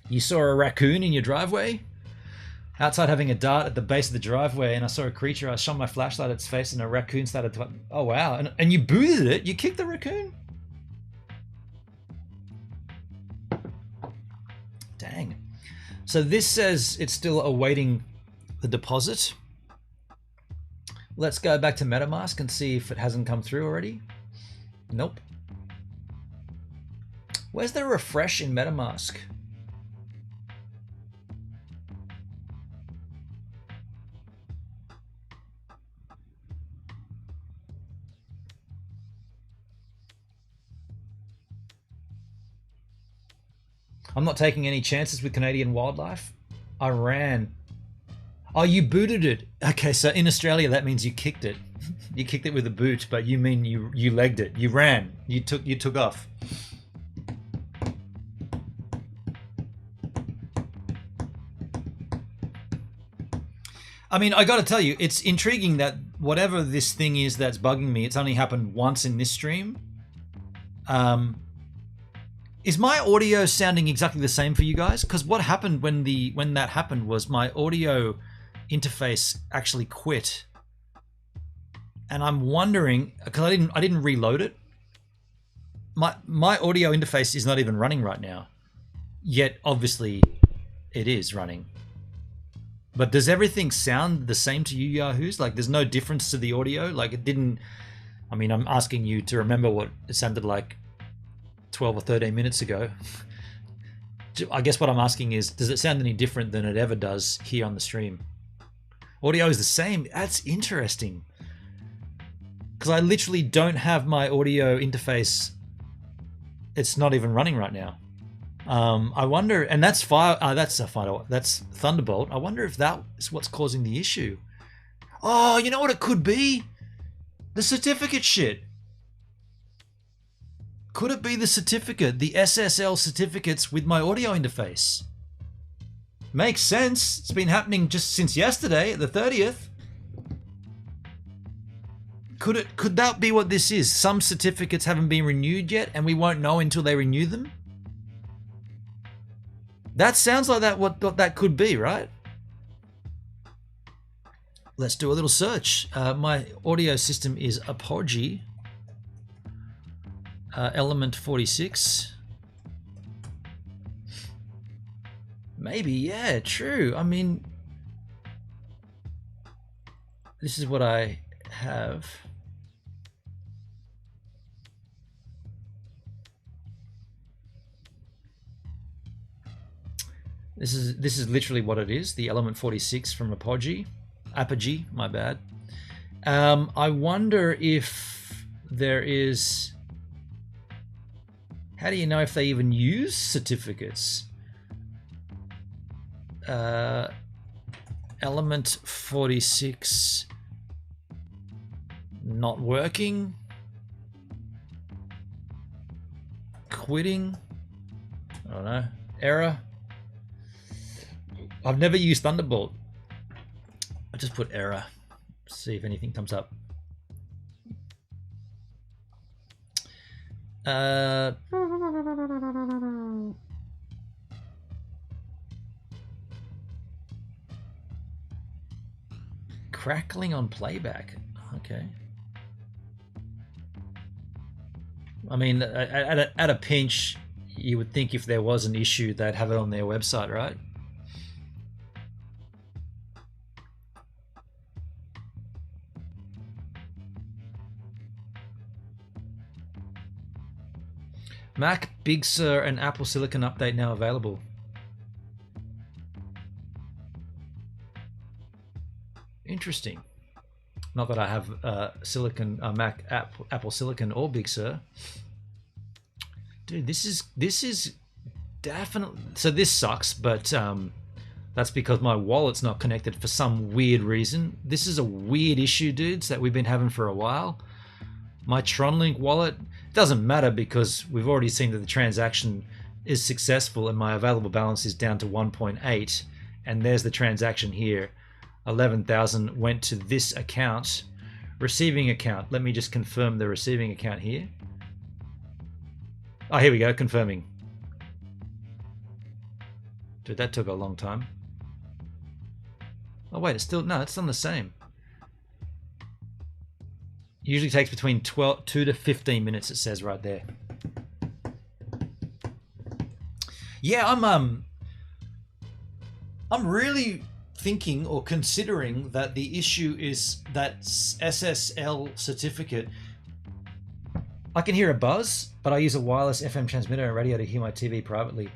S1: You saw a raccoon in your driveway? Outside having a dart at the base of the driveway, and I saw a creature. I shone my flashlight at its face, and a raccoon started to... Oh, wow. And you booted it? You kicked the raccoon? Dang. So this says it's still awaiting the deposit. Let's go back to Metamask and see if it hasn't come through already. Nope. Where's the refresh in Metamask? I'm not taking any chances with Canadian wildlife. I ran. Oh, you booted it. Okay, so in Australia that means you kicked it. You kicked it with a boot, but you mean you legged it. You ran. You took off. I mean, I got to tell you, it's intriguing that whatever this thing is that's bugging me, it's only happened once in this stream. Is my audio sounding exactly the same for you guys? Because what happened when that happened was my audio interface actually quit, and I'm wondering, because I didn't reload it. My audio interface is not even running right now, yet obviously it is running. But does everything sound the same to you yahoos? Like there's no difference to the audio? Like it didn't... I mean, I'm asking you to remember what it sounded like 12 or 13 minutes ago. I guess what I'm asking is, does it sound any different than it ever does here on the stream? Audio is the same. That's interesting. Because I literally don't have my audio interface. It's not even running right now. I wonder, and that's that's Thunderbolt. I wonder if that is what's causing the issue. Oh, you know what it could be? The certificate shit. Could it be the certificate, the SSL certificates with my audio interface? Makes sense. It's been happening just since yesterday, the 30th. Could that be what this is? Some certificates haven't been renewed yet, and we won't know until they renew them? That sounds like what that could be, right? Let's do a little search. My audio system is Apogee. Element 46. Maybe, yeah, true. I mean, this is what I have. This is literally what it is, the Element 46 from Apogee, my bad. I wonder if there is... How do you know if they even use certificates? Element 46 not working. Quitting. I don't know. Error. I've never used Thunderbolt. I just put error. See if anything comes up. Crackling on playback. Okay. I mean, at a pinch, you would think if there was an issue, they'd have it on their website, right? Mac, Big Sur, and Apple Silicon update now available. Interesting. Not that I have Silicon, Mac, Apple Silicon, or Big Sur. Dude, this is definitely. So this sucks, but that's because my wallet's not connected for some weird reason. This is a weird issue, dudes, that we've been having for a while. My Tronlink wallet doesn't matter because we've already seen that the transaction is successful and my available balance is down to 1.8, and there's the transaction here. 11,000 went to this account, receiving account. Let me just confirm the receiving account here. Oh, here we go, confirming. Dude, that took a long time. Oh wait, it's still on the same. Usually takes between 2 to 15 minutes, it says right there. Yeah, I'm really thinking or considering that the issue is that SSL certificate. I can hear a buzz, but I use a wireless FM transmitter and radio to hear my TV privately.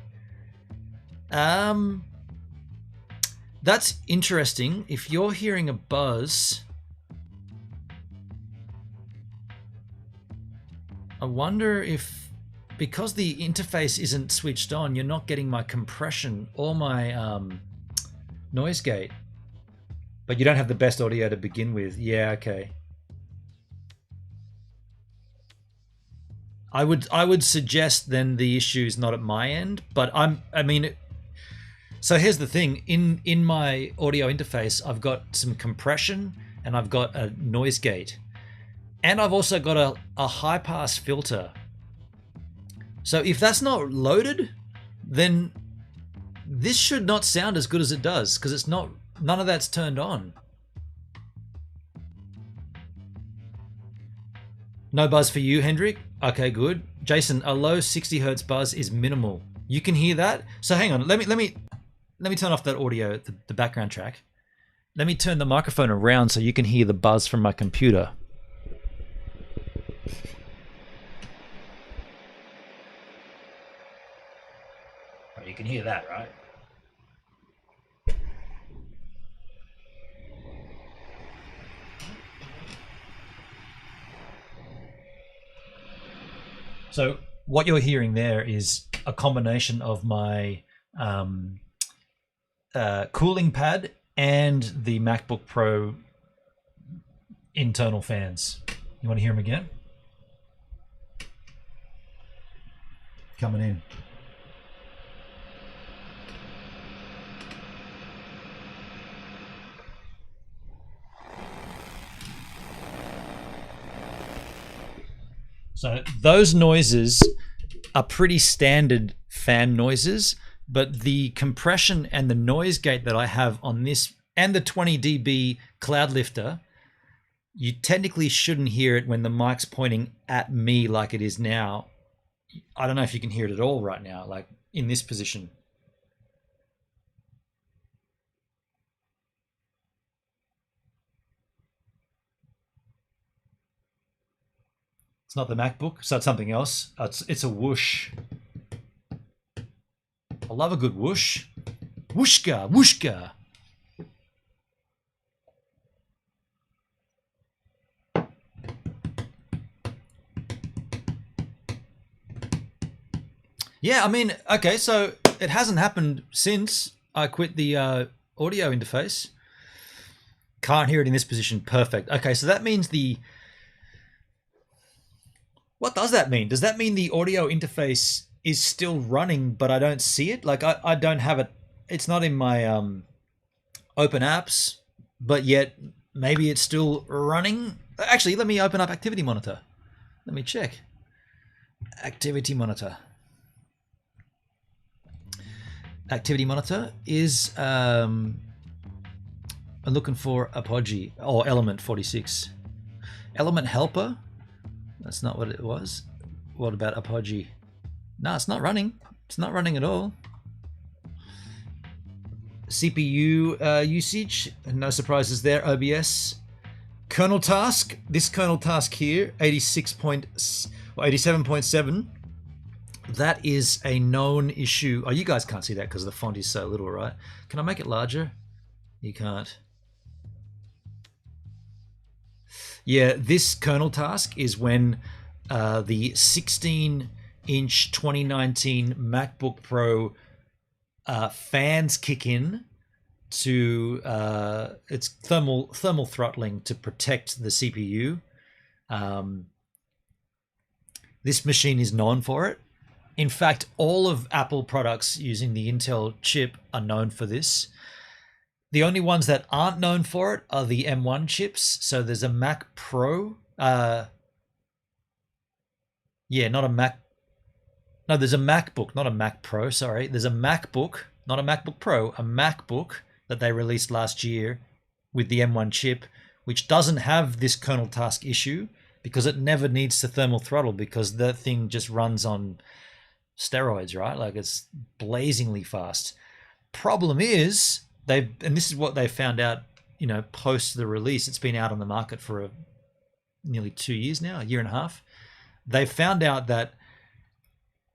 S1: That's interesting. If you're hearing a buzz, I wonder if, because the interface isn't switched on, you're not getting my compression or my noise gate. But you don't have the best audio to begin with. Yeah, okay. I would suggest then the issue is not at my end, but so here's the thing. In my audio interface, I've got some compression and I've got a noise gate. And I've also got a high pass filter. So if that's not loaded, then this should not sound as good as it does because it's not, none of that's turned on. No buzz for you, Hendrik? Okay, good. Jason, a low 60 hertz buzz is minimal. You can hear that? So hang on, let me turn off that audio, the background track. Let me turn the microphone around so you can hear the buzz from my computer. Oh, you can hear that, right? So what you're hearing there is a combination of my cooling pad and the MacBook Pro internal fans. You want to hear them again? Coming in. So those noises are pretty standard fan noises, but the compression and the noise gate that I have on this and the 20 dB cloud lifter, you technically shouldn't hear it when the mic's pointing at me like it is now. I don't know if you can hear it at all right now, like in this position. It's not the MacBook, so it's something else. It's a whoosh. I love a good whoosh. Whooshka, whooshka. Yeah, I mean, okay, so it hasn't happened since I quit the audio interface. Can't hear it in this position. Perfect. Okay, so that means what does that mean? Does that mean the audio interface is still running, but I don't see it? Like I don't have it. It's not in my open apps, but yet maybe it's still running. Actually, let me open up Activity Monitor. Let me check. Activity monitor. Activity monitor is I'm looking for Apogee or Element 46. Element helper. That's not what it was. What about Apogee? No, it's not running. It's not running at all. CPU usage, no surprises there. OBS. Kernel task. This kernel task here, 87.7. That is a known issue. Oh, you guys can't see that because the font is so little, right? Can I make it larger? You can't. Yeah, this kernel task is when the 16-inch 2019 MacBook Pro fans kick in to it's thermal throttling to protect the CPU. This machine is known for it. In fact, all of Apple products using the Intel chip are known for this. The only ones that aren't known for it are the M1 chips. So there's a Mac Pro. Yeah, not a Mac. No, there's a MacBook, not a Mac Pro. Sorry, there's a MacBook, not a MacBook Pro, a MacBook that they released last year with the M1 chip, which doesn't have this kernel task issue because it never needs to thermal throttle because that thing just runs on steroids, right? Like it's blazingly fast. Problem is, and this is what they found out, you know, post the release. It's been out on the market for nearly 2 years now, a year and a half. They found out that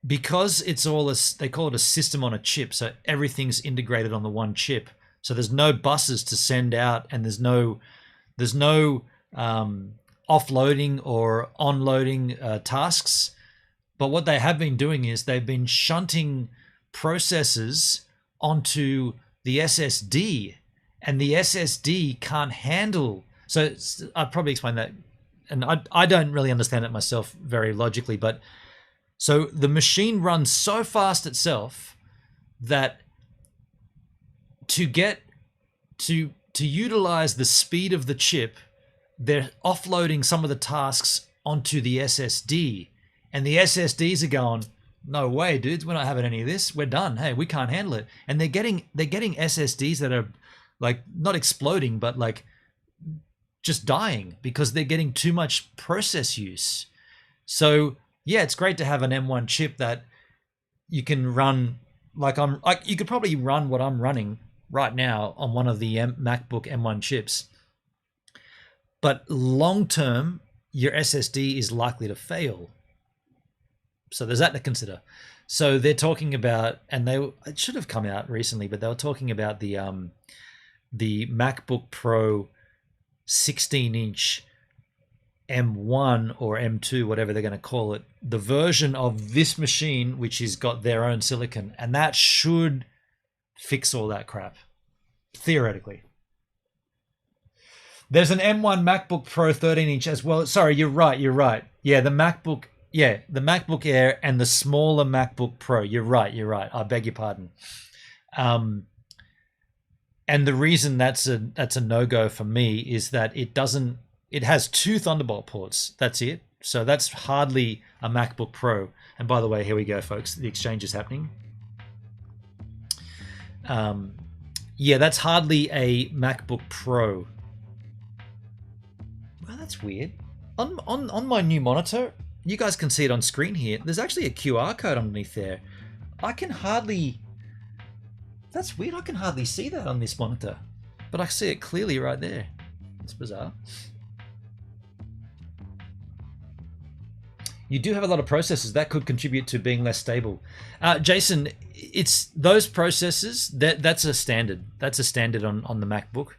S1: because it's all they call it a system on a chip, so everything's integrated on the one chip. So there's no buses to send out, and there's no offloading or onloading tasks. But what they have been doing is they've been shunting processes onto the SSD, and the SSD can't handle. So I'll probably explain that, and I don't really understand it myself very logically, but so the machine runs so fast itself that to utilize the speed of the chip, they're offloading some of the tasks onto the SSD, and the SSDs are going, no way, dudes, we're not having any of this. We're done. Hey, we can't handle it. And they're getting SSDs that are like not exploding, but like just dying because they're getting too much process use. So yeah, it's great to have an M1 chip that you can run you could probably run what I'm running right now on one of the MacBook M1 chips. But long term, your SSD is likely to fail. So there's that to consider. So they're talking about, and it should have come out recently, but they were talking about the MacBook Pro 16-inch M1 or M2, whatever they're going to call it, the version of this machine which has got their own silicon, and that should fix all that crap, theoretically. There's an M1 MacBook Pro 13-inch as well. Sorry, you're right. Yeah, the MacBook Air and the smaller MacBook Pro. You're right. I beg your pardon. And the reason that's a no-go for me is that it has 2 Thunderbolt ports. That's it. So that's hardly a MacBook Pro. And by the way, here we go, folks. The exchange is happening. Yeah, that's hardly a MacBook Pro. Well, that's weird. On my new monitor, you guys can see it on screen here. There's actually a QR code underneath there. That's weird. I can hardly see that on this monitor, but I see it clearly right there. That's bizarre. You do have a lot of processors that could contribute to being less stable. Jason, it's those processors that's a standard. That's a standard on the MacBook.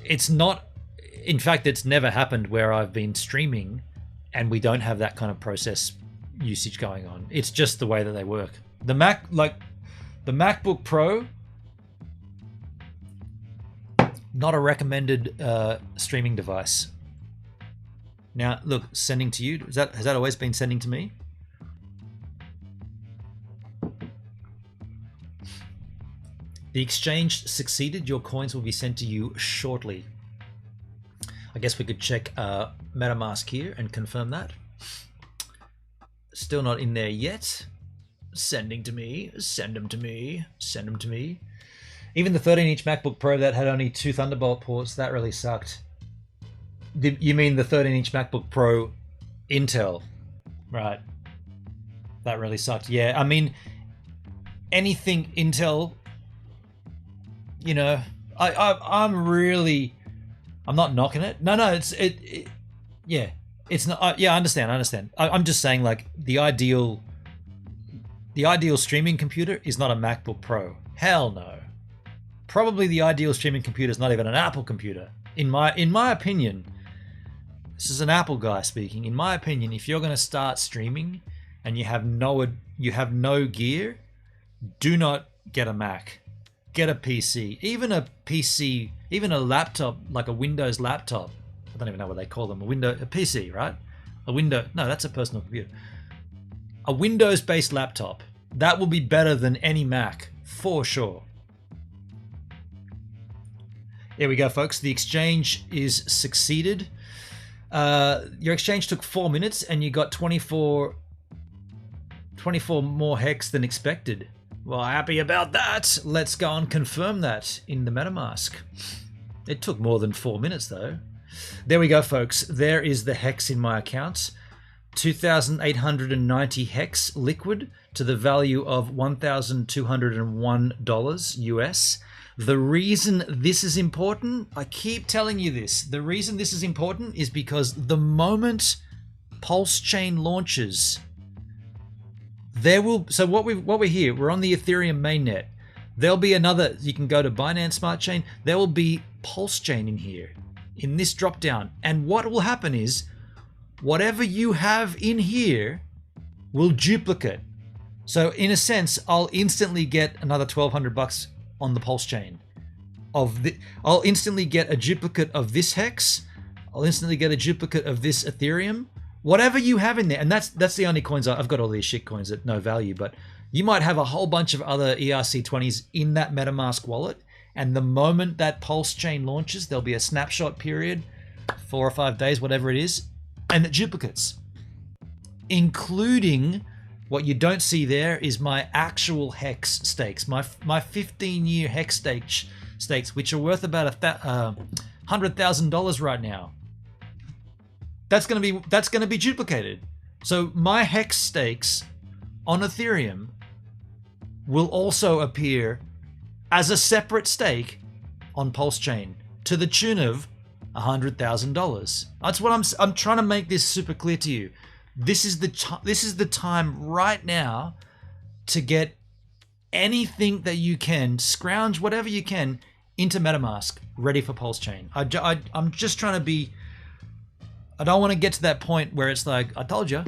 S1: It's not. In fact, it's never happened where I've been streaming and we don't have that kind of process usage going on. It's just the way that they work. The MacBook Pro, not a recommended streaming device. Now, look, sending to you. Has that always been sending to me? The exchange succeeded. Your coins will be sent to you shortly. I guess we could check Metamask here and confirm that. Still not in there yet. Sending to me. Send them to me. Send them to me. Even the 13-inch MacBook Pro that had only 2 Thunderbolt ports, that really sucked. You mean the 13-inch MacBook Pro Intel? Right. That really sucked. Yeah, I mean, anything Intel, you know, I'm not knocking it. No, yeah, it's not. Yeah, I understand. I'm just saying, like, the ideal streaming computer is not a MacBook Pro. Hell no. Probably the ideal streaming computer is not even an Apple computer. In my opinion, this is an Apple guy speaking. In my opinion, if you're going to start streaming and you have no gear, do not get a Mac. Get a PC. Even a laptop, like a Windows laptop. I don't even know what they call them. A PC, right? No, that's a personal computer. A Windows-based laptop. That will be better than any Mac, for sure. Here we go, folks. The exchange is succeeded. Your exchange took 4 minutes and you got 24 more hex than expected. Well, happy about that. Let's go and confirm that in the MetaMask. It took more than 4 minutes though. There we go, folks. There is the hex in my account. 2,890 hex liquid to the value of $1,201 US. The reason this is important, I keep telling you this, the reason this is important is because the moment PulseChain launches, so what we're here, we're on the Ethereum mainnet. There'll be another, you can go to Binance Smart Chain, there will be PulseChain in here, in this drop down. And what will happen is, whatever you have in here will duplicate. So in a sense, I'll instantly get another $1,200 on the PulseChain. I'll instantly get a duplicate of this hex. I'll instantly get a duplicate of this Ethereum. Whatever you have in there, and that's the only coins I've got. All these shit coins at no value, but you might have a whole bunch of other ERC20s in that MetaMask wallet. And the moment that PulseChain launches, there'll be a snapshot period, 4 or 5 days, whatever it is, and it duplicates, including what you don't see there is my actual hex stakes, my 15-year hex stakes, which are worth about $100,000 right now. That's gonna be duplicated. So my hex stakes on Ethereum will also appear as a separate stake on PulseChain to the tune of $100,000. That's what I'm trying to make this super clear to you. This is the time right now to get anything that you can, scrounge whatever you can into MetaMask, ready for PulseChain. I'm just trying to be. I don't want to get to that point where it's like, I told you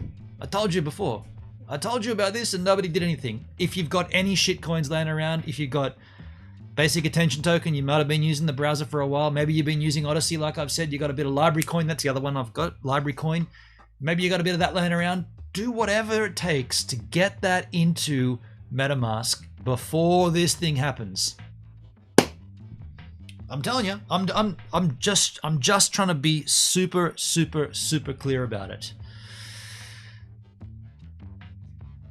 S1: before. I told you about this and nobody did anything. If you've got any shit coins laying around, if you've got basic attention token, you might have been using the browser for a while. Maybe you've been using Odyssey, like I've said. You got a bit of library coin. That's the other one I've got, library coin. Maybe you got a bit of that laying around. Do whatever it takes to get that into MetaMask before this thing happens. I'm telling you, I'm just trying to be super clear about it.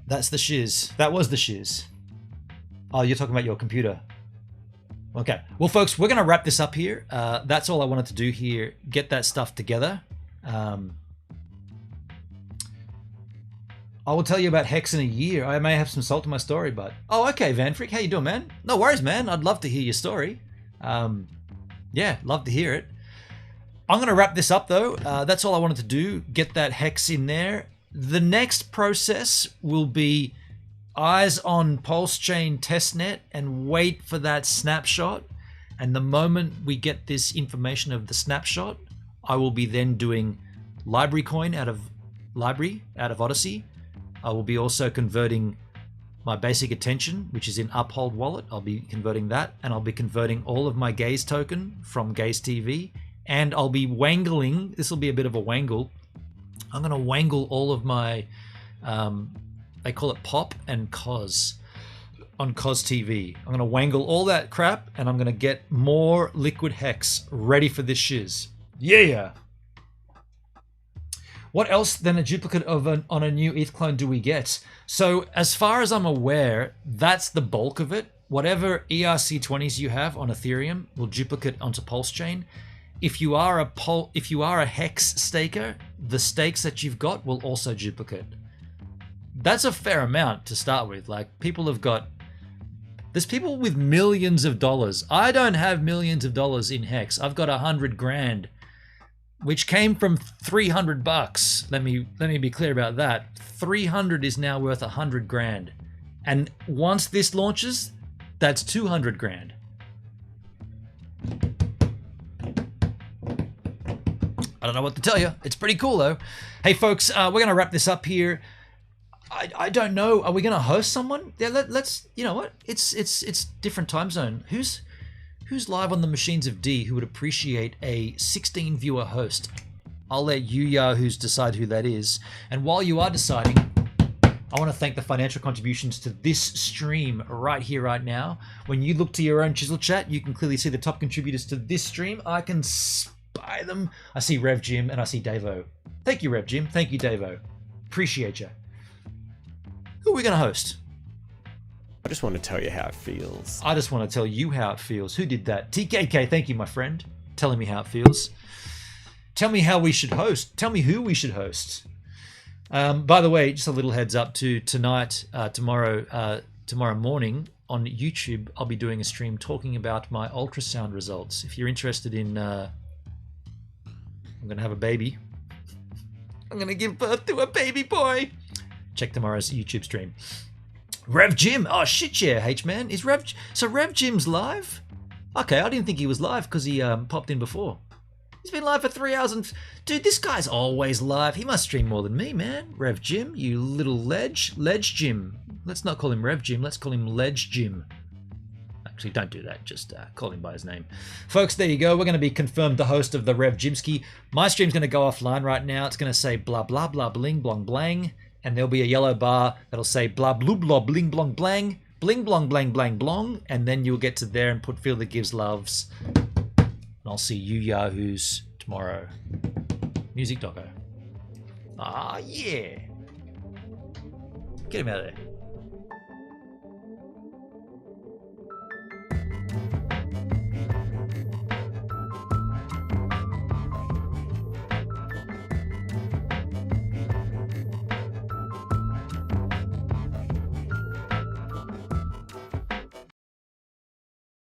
S1: That's the shiz. That was the shiz. Oh, you're talking about your computer. Okay. Well, folks, we're going to wrap this up here. That's all I wanted to do here. Get that stuff together. I will tell you about Hex in a year. I may have some salt to my story, but... Oh, okay, Van Freak. How you doing, man? No worries, man. I'd love to hear your story. Yeah, love to hear it. I'm going to wrap this up, though. That's all I wanted to do. Get that Hex in there. The next process will be eyes on PulseChain testnet and wait for that snapshot. And the moment we get this information of the snapshot, I will be then doing library coin out of Odyssey. I will be also converting my basic attention, which is in Uphold Wallet. I'll be converting that, and I'll be converting all of my Gaze token from Gaze TV, and I'll be wangling. This will be a bit of a wangle. I'm going to wangle all of my, they call it Pop and Cos on Cos TV. I'm going to wangle all that crap, and I'm going to get more liquid hex ready for this shiz. Yeah. What else than a duplicate of on a new ETH clone do we get? So as far as I'm aware, that's the bulk of it. Whatever ERC20s you have on Ethereum will duplicate onto PulseChain. If you are a Hex staker, the stakes that you've got will also duplicate. That's a fair amount to start with. Like, people have got, there's people with millions of dollars. I don't have millions of dollars in Hex. I've got 100 grand, which came from 300 bucks. Let me be clear about that. 300 is now worth 100 grand. And once this launches, that's 200 grand. I don't know what to tell you. It's pretty cool though. Hey folks, we're gonna wrap this up here. I don't know. Are we gonna host someone? Yeah, let's. You know what? It's different time zone. Who's live on the Machines of D who would appreciate a 16 viewer host? I'll let you yahoos decide who that is. And while you are deciding, I want to thank the financial contributions to this stream right here, right now. When you look to your own Chisel chat, you can clearly see the top contributors to this stream. I can spy them. I see Rev Jim and I see Davo. Thank you, Rev Jim. Thank you, Davo. Appreciate you. Who are we going to host?
S3: I just want to tell you how it feels.
S1: I just want to tell you how it feels. Who did that? TKK, thank you, my friend. Telling me how it feels. Tell me how we should host. Tell me who we should host. By the way, just a little heads up to tonight, tomorrow morning on YouTube, I'll be doing a stream talking about my ultrasound results. If you're interested in, I'm going to have a baby. I'm going to give birth to a baby boy. Check tomorrow's YouTube stream. Rev Jim, oh shit yeah, H-Man. Is Rev Jim's live? Okay, I didn't think he was live because he popped in before. He's been live for 3 hours and... Dude, this guy's always live. He must stream more than me, man. Rev Jim, you little ledge. Ledge Jim. Let's not call him Rev Jim. Let's call him Ledge Jim. Actually, don't do that. Just call him by his name. Folks, there you go. We're going to be confirmed the host of the Rev Jimski. My stream's going to go offline right now. It's going to say blah, blah, blah, bling, blong, blang. And there'll be a yellow bar that'll say blah, blue, blah, bling, blong, blang. Bling, blong, blang, blang, blong. And then you'll get to there and put Feel That Gives Loves. And I'll see you yahoos tomorrow. Music doco. Ah, yeah. Get him out of there.